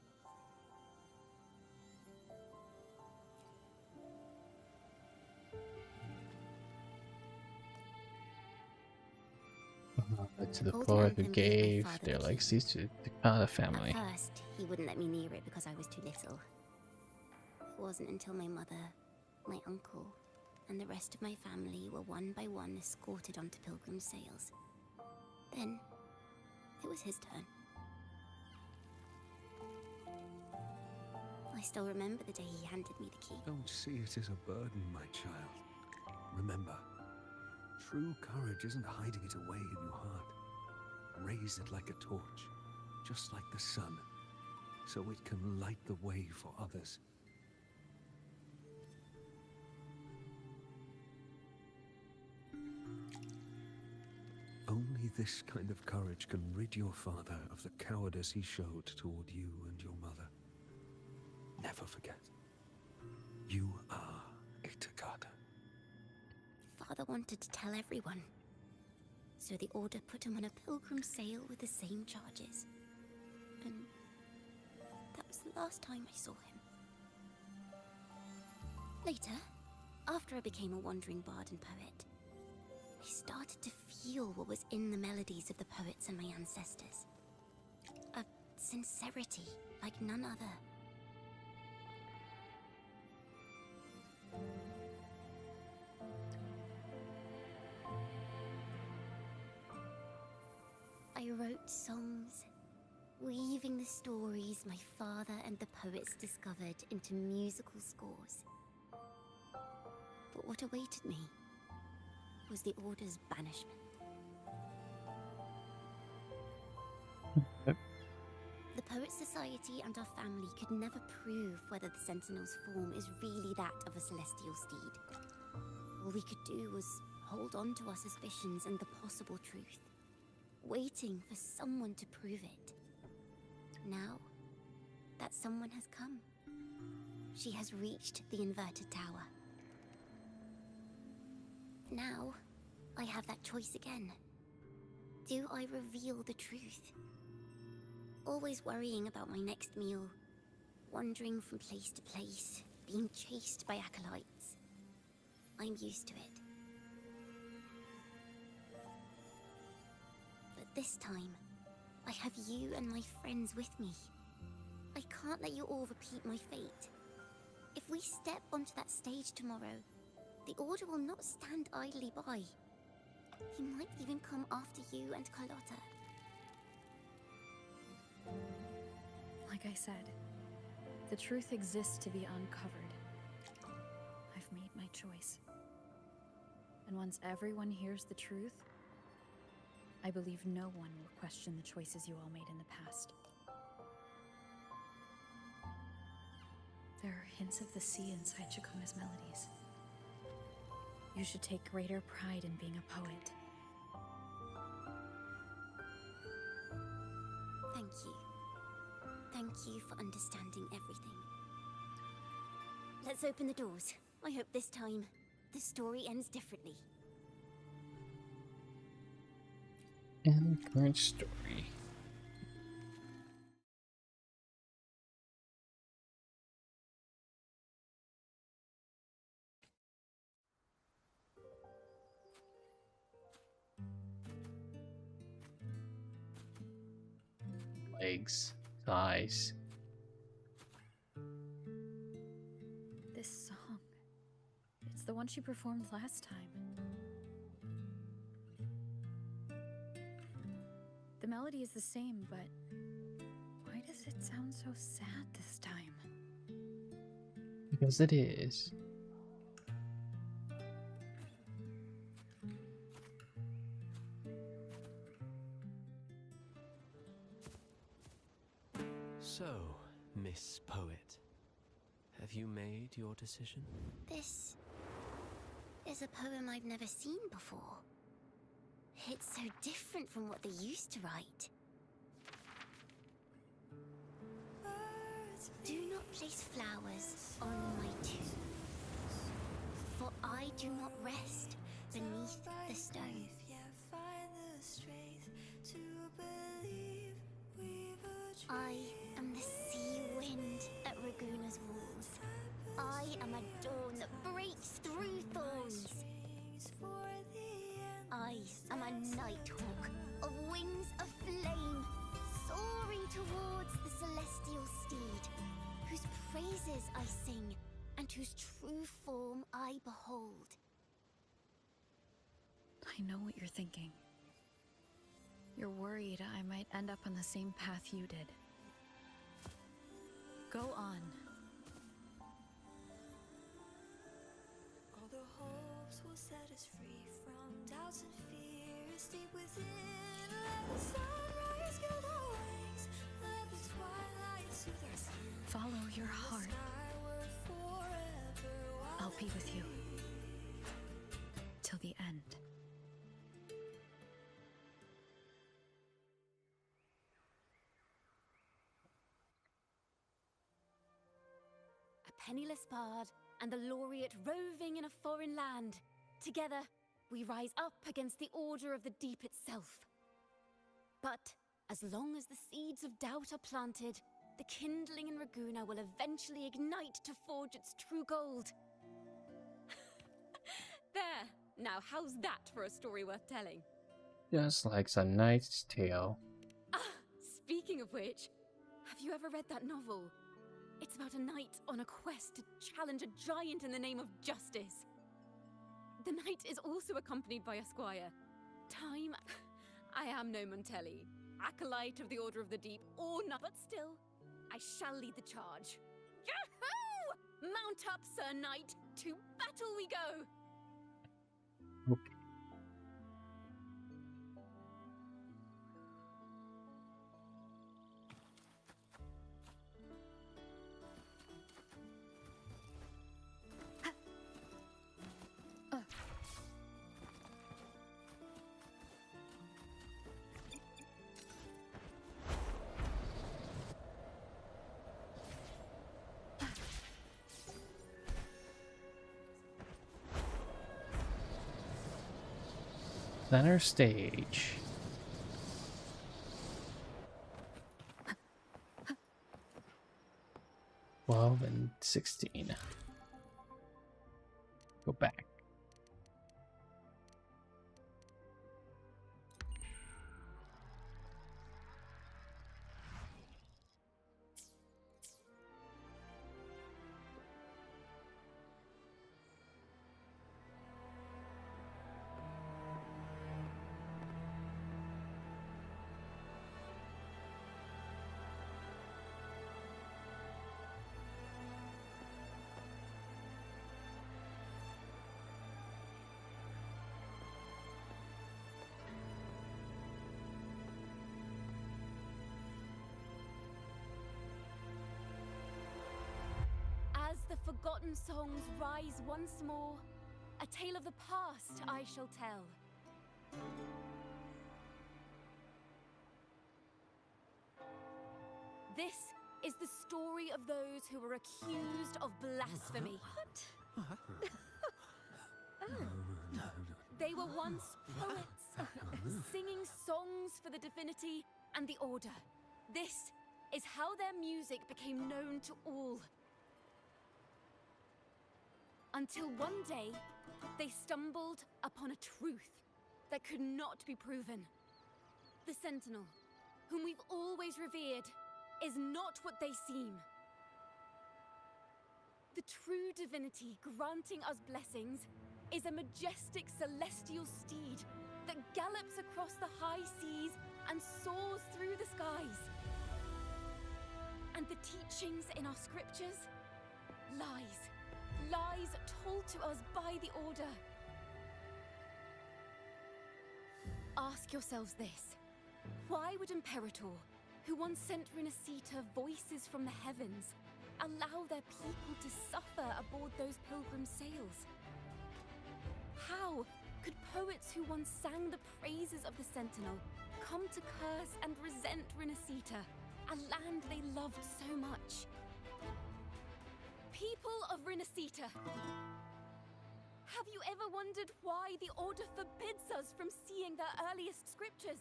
To the poor who gave their legacies to the Carter family. At first, he wouldn't let me near it because I was too little. It wasn't until my mother, my uncle, and the rest of my family were one by one escorted onto pilgrim sails. Then, it was his turn. I still remember the day he handed me the key. Don't see it as a burden, my child. Remember, true courage isn't hiding it away in your heart. Raise it like a torch, just like the sun, so it can light the way for others. Only this kind of courage can rid your father of the cowardice he showed toward you and your mother. Never forget, you are a Takata. Father wanted to tell everyone. So the Order put him on a pilgrim sail with the same charges. And that was the last time I saw him. Later, after I became a wandering bard and poet, I started to feel what was in the melodies of the poets and my ancestors. A sincerity like none other. I wrote songs, weaving the stories my father and the poets discovered into musical scores. But what awaited me was the Order's banishment. The Poets Society and our family could never prove whether the Sentinel's form is really that of a celestial steed. All we could do was hold on to our suspicions and the possible truth, waiting for someone to prove it. Now, that someone has come. She has reached the inverted tower. Now, I have that choice again. Do I reveal the truth? Always worrying about my next meal, wandering from place to place, being chased by acolytes. I'm used to it. But this time, I have you and my friends with me. I can't let you all repeat my fate. If we step onto that stage tomorrow, the Order will not stand idly by. He might even come after you and Carlotta. Like I said, the truth exists to be uncovered. I've made my choice. And once everyone hears the truth, I believe no one will question the choices you all made in the past. There are hints of the sea inside Chikuma's melodies. You should take greater pride in being a poet. Thank you. Thank you for understanding everything. Let's open the doors. I hope this time, the story ends differently. And current story. legs, his eyes. This song. It's the one she performed last time. The melody is the same, but why does it sound so sad this time? Because it is. So, Miss Poet, have you made your decision? This is a poem I've never seen before. It's so different from what they used to write. Do not place flowers on my tomb, for I do not rest beneath the stone. I am the sea wind at Raguna's walls. I am a dawn that breaks through thorns. I am a nighthawk of wings of flame, soaring towards the celestial steed, whose praises I sing and whose true form I behold. I know what you're thinking. You're worried I might end up on the same path you did. Go on. All the hopes will set us free from doubts and fears deep within. Let the sunrise gild our wings. Let the twilight soothe our skin. Follow your heart. I'll be with you. Till the end. Penniless bard and the laureate roving in a foreign land. Together, we rise up against the order of the deep itself. But as long as the seeds of doubt are planted, the kindling in Raguna will eventually ignite to forge its true gold. There! Now how's that for a story worth telling? Just like some Knight's Tale. Ah, speaking of which, have you ever read that novel? It's about a knight on a quest to challenge a giant in the name of justice. The knight is also accompanied by a squire. Time... I am no Montelli, acolyte of the Order of the Deep, or not, but still, I shall lead the charge. Yahoo! Mount up, Sir Knight! To battle we go! Okay. Center stage. Well, and 16. Go back. As the forgotten songs rise once more, a tale of the past I shall tell. This is the story of those who were accused of blasphemy. They were once poets, singing songs for the divinity and the order. This is how their music became known to all. Until one day, they stumbled upon a truth that could not be proven. The Sentinel, whom we've always revered, is not what they seem. The true divinity granting us blessings is a majestic celestial steed that gallops across the high seas and soars through the skies. And the teachings in our scriptures? Lies. Lies told to us by the Order. Ask yourselves this. Why would Imperator, who once sent Renacita voices from the heavens, allow their people to suffer aboard those pilgrim sails? How could poets who once sang the praises of the Sentinel come to curse and resent Renacita, a land they loved so much? People of Renacita, have you ever wondered why the Order forbids us from seeing their earliest scriptures?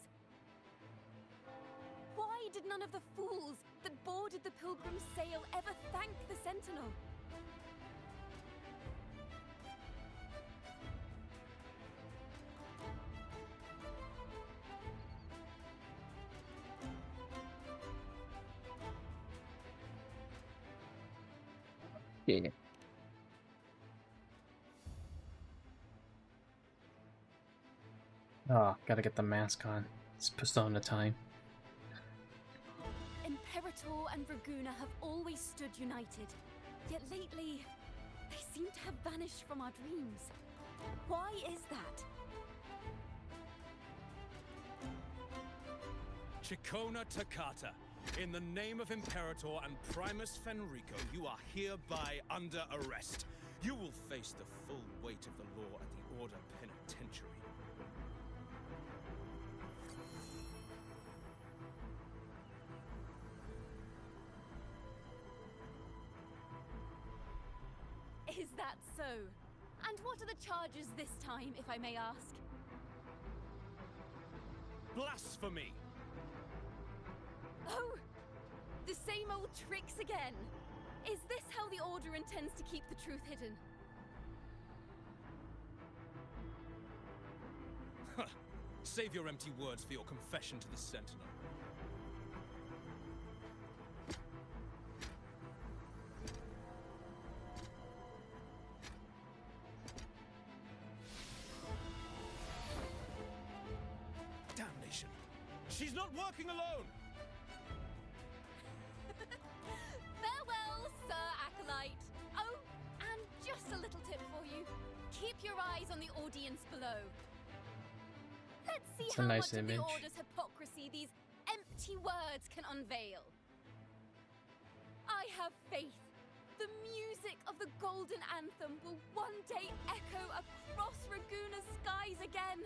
Why did none of the fools that boarded the Pilgrim's sail ever thank the Sentinel? Yeah. Oh, gotta get the mask on. It's Persona time. Imperator and Raguna have always stood united, yet lately, they seem to have vanished from our dreams. Why is that? Chikona Takata, in the name of Imperator and Primus Fenrico, you are hereby under arrest. You will face the full weight of the law at the Order Penitentiary. Is that so? And what are the charges this time, if I may ask? Blasphemy! Oh! The same old tricks again! Is this how the Order intends to keep the truth hidden? Save your empty words for your confession to the Sentinel. Damnation! She's not working alone! Farewell, Sir Acolyte! Oh, and just a little tip for you. Keep your eyes on the audience below. Let's see It's a how nice much image. of the Order's hypocrisy these empty words can unveil. I have faith. The music of the Golden Anthem will one day echo across Raguna's skies again.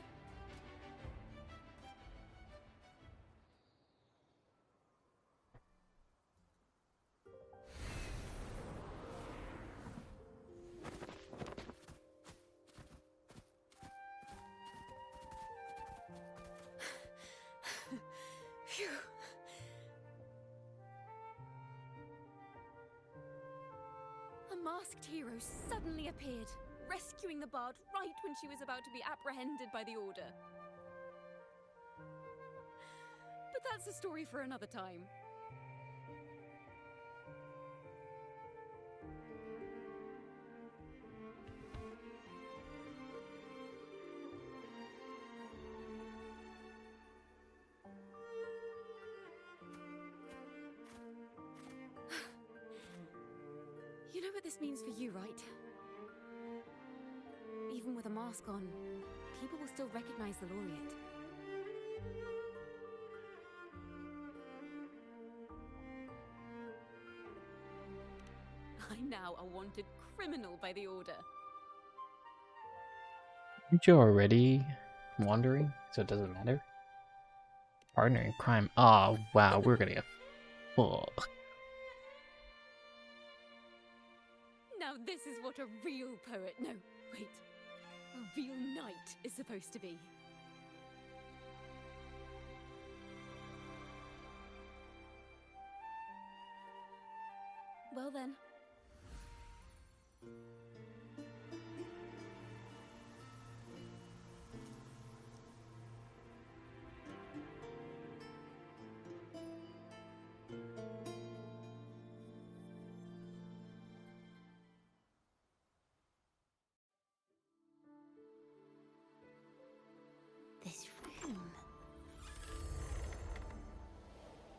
Phew. A masked hero suddenly appeared, rescuing the bard right when she was about to be apprehended by the Order. But that's a story for another time. You know what this means for you, right? Even with a mask on, people will still recognize the laureate. I'm now a wanted criminal by the Order. Aren't you already wandering? So it doesn't matter? Partner in crime. Oh, wow, we're gonna get fucked. Now this is what a real poet, no, wait, a real knight is supposed to be. Well then.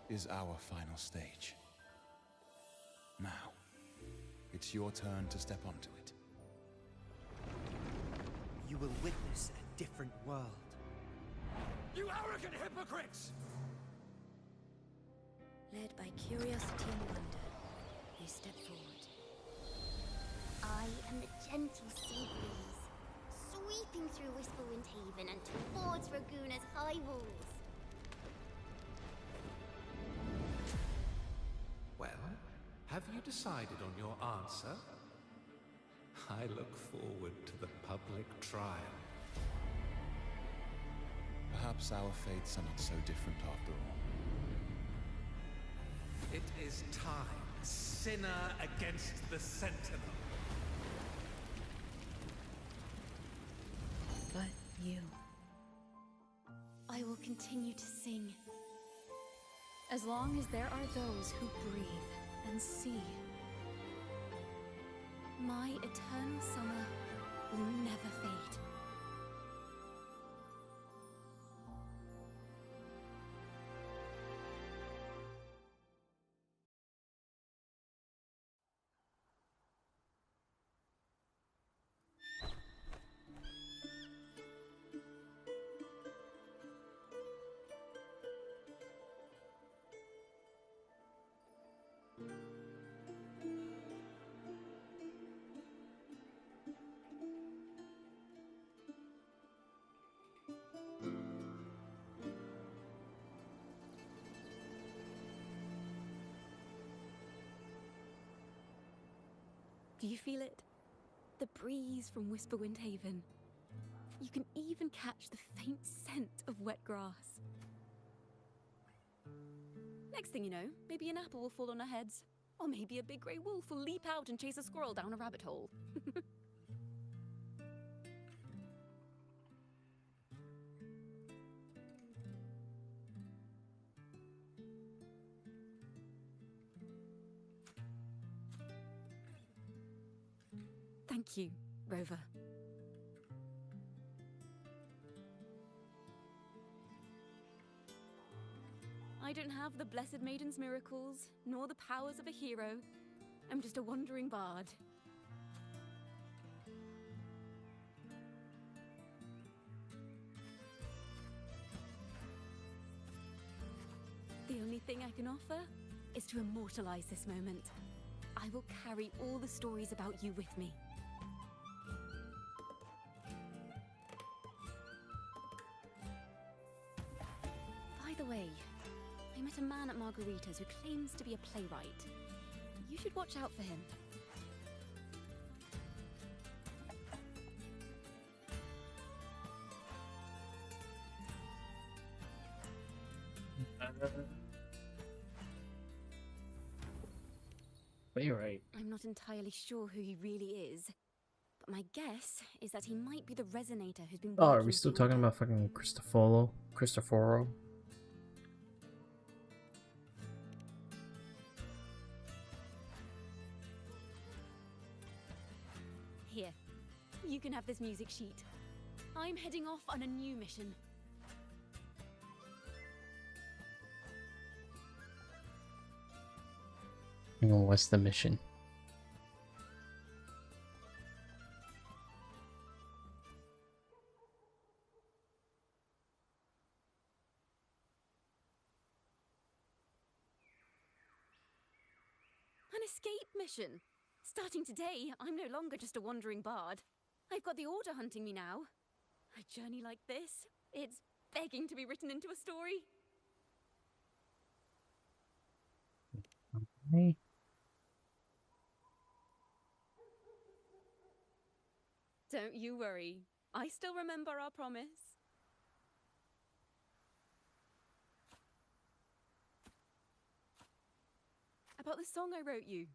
is our final stage. Now, it's your turn to step onto it. You will witness a different world. You arrogant hypocrites! Led by curiosity and wonder, they step forward. I am the gentle sea breeze, sweeping through Whisperwind Haven and towards Raguna's high walls. Well, have you decided on your answer? I look forward to the public trial. Perhaps our fates are not so different after all. It is time, sinner against the Sentinel. But you. I will continue to sing. As long as there are those who breathe and see, My eternal summer will never fade. Do you feel it? The breeze from Whisperwind Haven. You can even catch the faint scent of wet grass. Next thing you know, maybe an apple will fall on our heads. Or maybe a big grey wolf will leap out and chase a squirrel down a rabbit hole. Thank you, Rover. I don't have the Blessed Maiden's miracles, nor the powers of a hero. I'm just a wandering bard. The only thing I can offer is to immortalize this moment. I will carry all the stories about you with me. By the way, I met a man at Margarita's who claims to be a playwright. You should watch out for him. But you're right. I'm not entirely sure who he really is, but my guess is that he might be the resonator who's been Oh, are working we with still the talking Order. about fucking Cristoforo? Here, you can have this music sheet. I'm heading off on a new mission. What's the mission? An escape mission. Starting today, I'm no longer just a wandering bard. I've got the Order hunting me now. A journey like this, it's begging to be written into a story. Hey. Don't you worry. I still remember our promise. About the song I wrote you.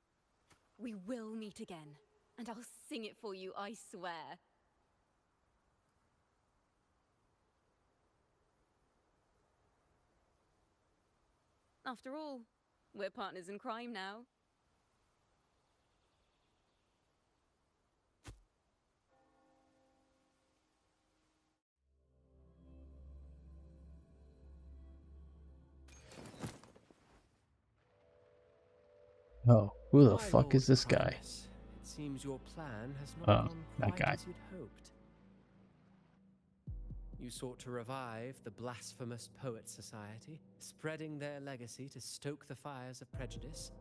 We will meet again, and I'll sing it for you, I swear. After all, we're partners in crime now. Oh, who the My fuck Lord is this guy? Primus, it seems your plan has not Oh, gone that quite guy. as you'd hoped. You sought to revive the Blasphemous Poets Society, spreading their legacy to stoke the fires of prejudice,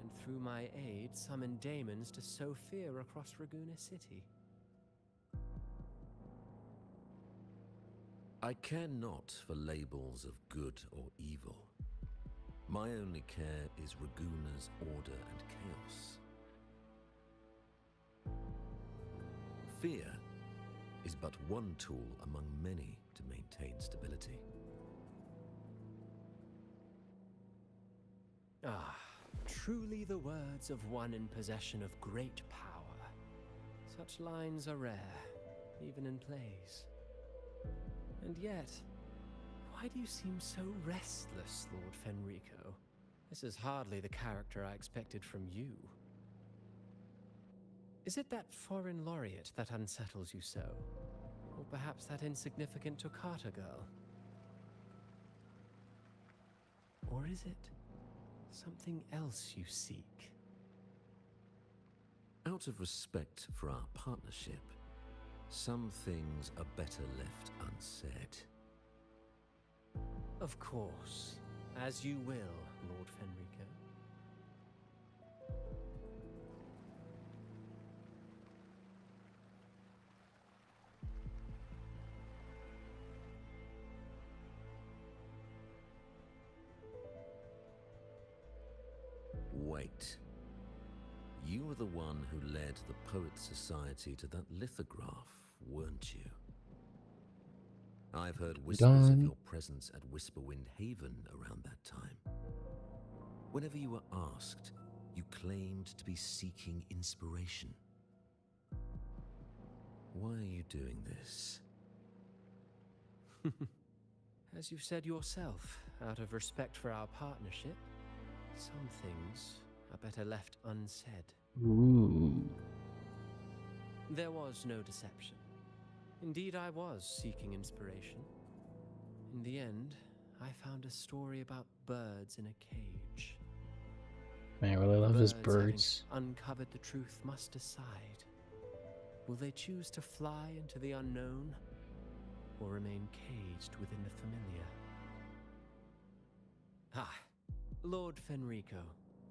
and through my aid summon daemons to sow fear across Ragusa City. I care not for labels of good or evil. My only care is Raguna's order and chaos. Fear is but one tool among many to maintain stability. Ah, truly the words of one in possession of great power. Such lines are rare, even in plays. And yet, why do you seem so restless, Lord Fenrico? This is hardly the character I expected from you. Is it that foreign laureate that unsettles you so? Or perhaps that insignificant Toccata girl? Or is it something else you seek? Out of respect for our partnership, some things are better left unsaid. Of course. As you will, Lord Fenrico. Wait. You were the one who led the Poets Society to that lithograph, weren't you? I've heard whispers of your presence at Whisperwind Haven around that time. Whenever you were asked, you claimed to be seeking inspiration. Why are you doing this? As you've said yourself, out of respect for our partnership, some things are better left unsaid. Ooh. There was no deception. Indeed, I was seeking inspiration. In the end, I found a story about birds in a cage. Man, I really love his birds. Having uncovered the truth, must decide. Will they choose to fly into the unknown, or remain caged within the familiar? Ah, Lord Fenrico,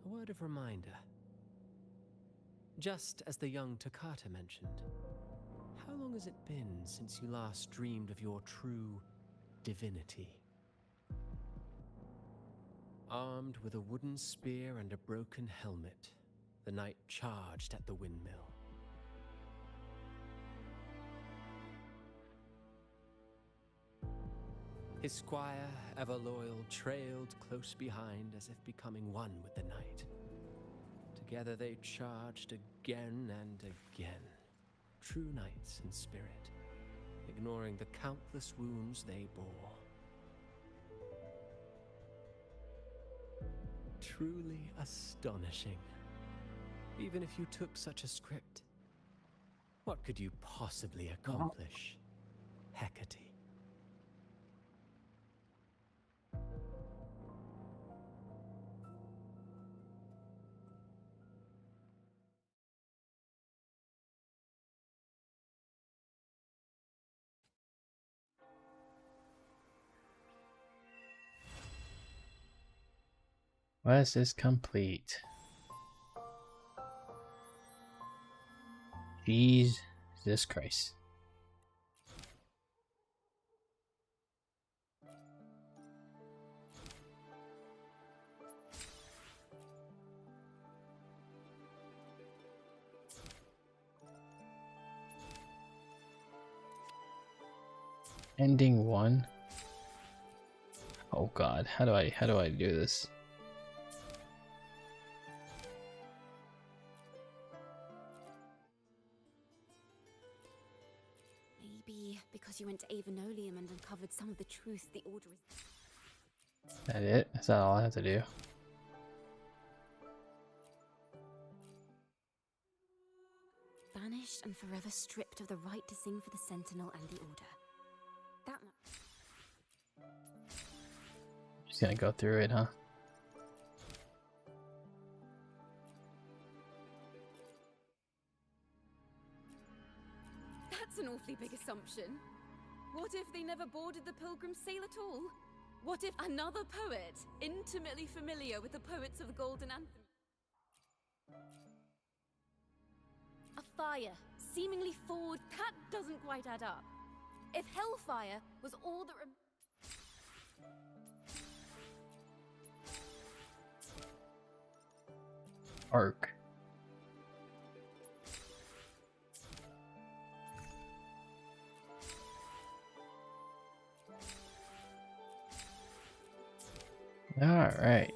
a word of reminder. Just as the young Toccata mentioned, how long has it been since you last dreamed of your true divinity? Armed with a wooden spear and a broken helmet, the knight charged at the windmill. His squire, ever loyal, trailed close behind as if becoming one with the knight. Together they charged again and again, true knights in spirit, ignoring the countless wounds they bore. Truly astonishing. Even if you took such a script, what could you possibly accomplish, Hecate? Quest is complete. Jesus Christ. Ending 1. Oh god, how do I do this? Maybe because you went to Avenolium and uncovered some of the truth the Order is... Is that it? Is that all I have to do? Banished and forever stripped of the right to sing for the Sentinel and the Order. That much. Just gonna go through it, huh? option? What if they never boarded the Pilgrim Sail at all? What if another poet, intimately familiar with the poets of the Golden Anthem... A fire, seemingly forward, that doesn't quite add up. If hellfire was all that... Arc. All right.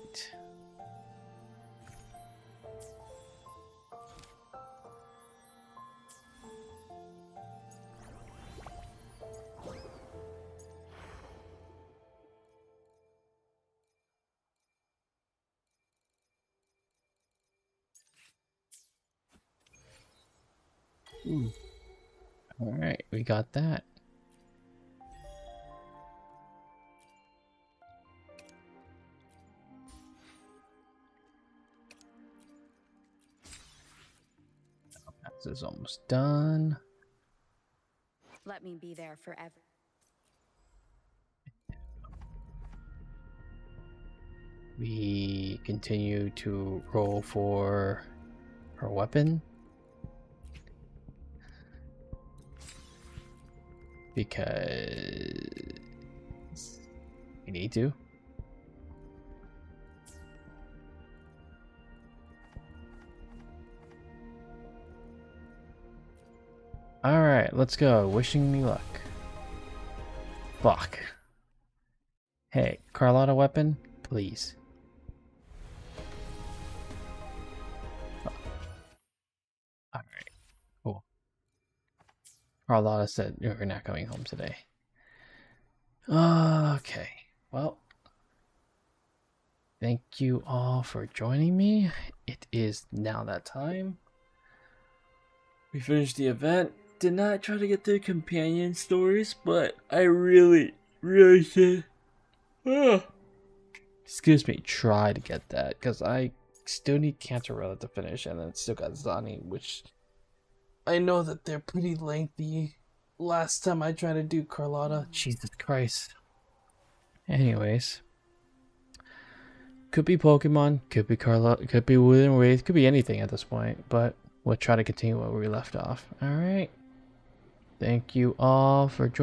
Ooh. All right, we got that. This is almost done. Let me be there forever. We continue to roll for her weapon. Because we need to. Alright, let's go. Wishing me luck. Fuck. Hey, Carlotta weapon, please. Oh. Alright, cool. Carlotta said you're not coming home today. Okay, well. Thank you all for joining me. It is now that time. We finished the event. Did not try to get the companion stories, but I really did. Excuse me, try to get that, because I still need Cantarella to finish, and then still got Zani, which I know that they're pretty lengthy. Last time I tried to do Carlotta, Jesus Christ. Anyways. Could be Pokemon, could be Carlotta, could be Within Wraith, could be anything at this point, but we'll try to continue where we left off. Alright. Thank you all for joining.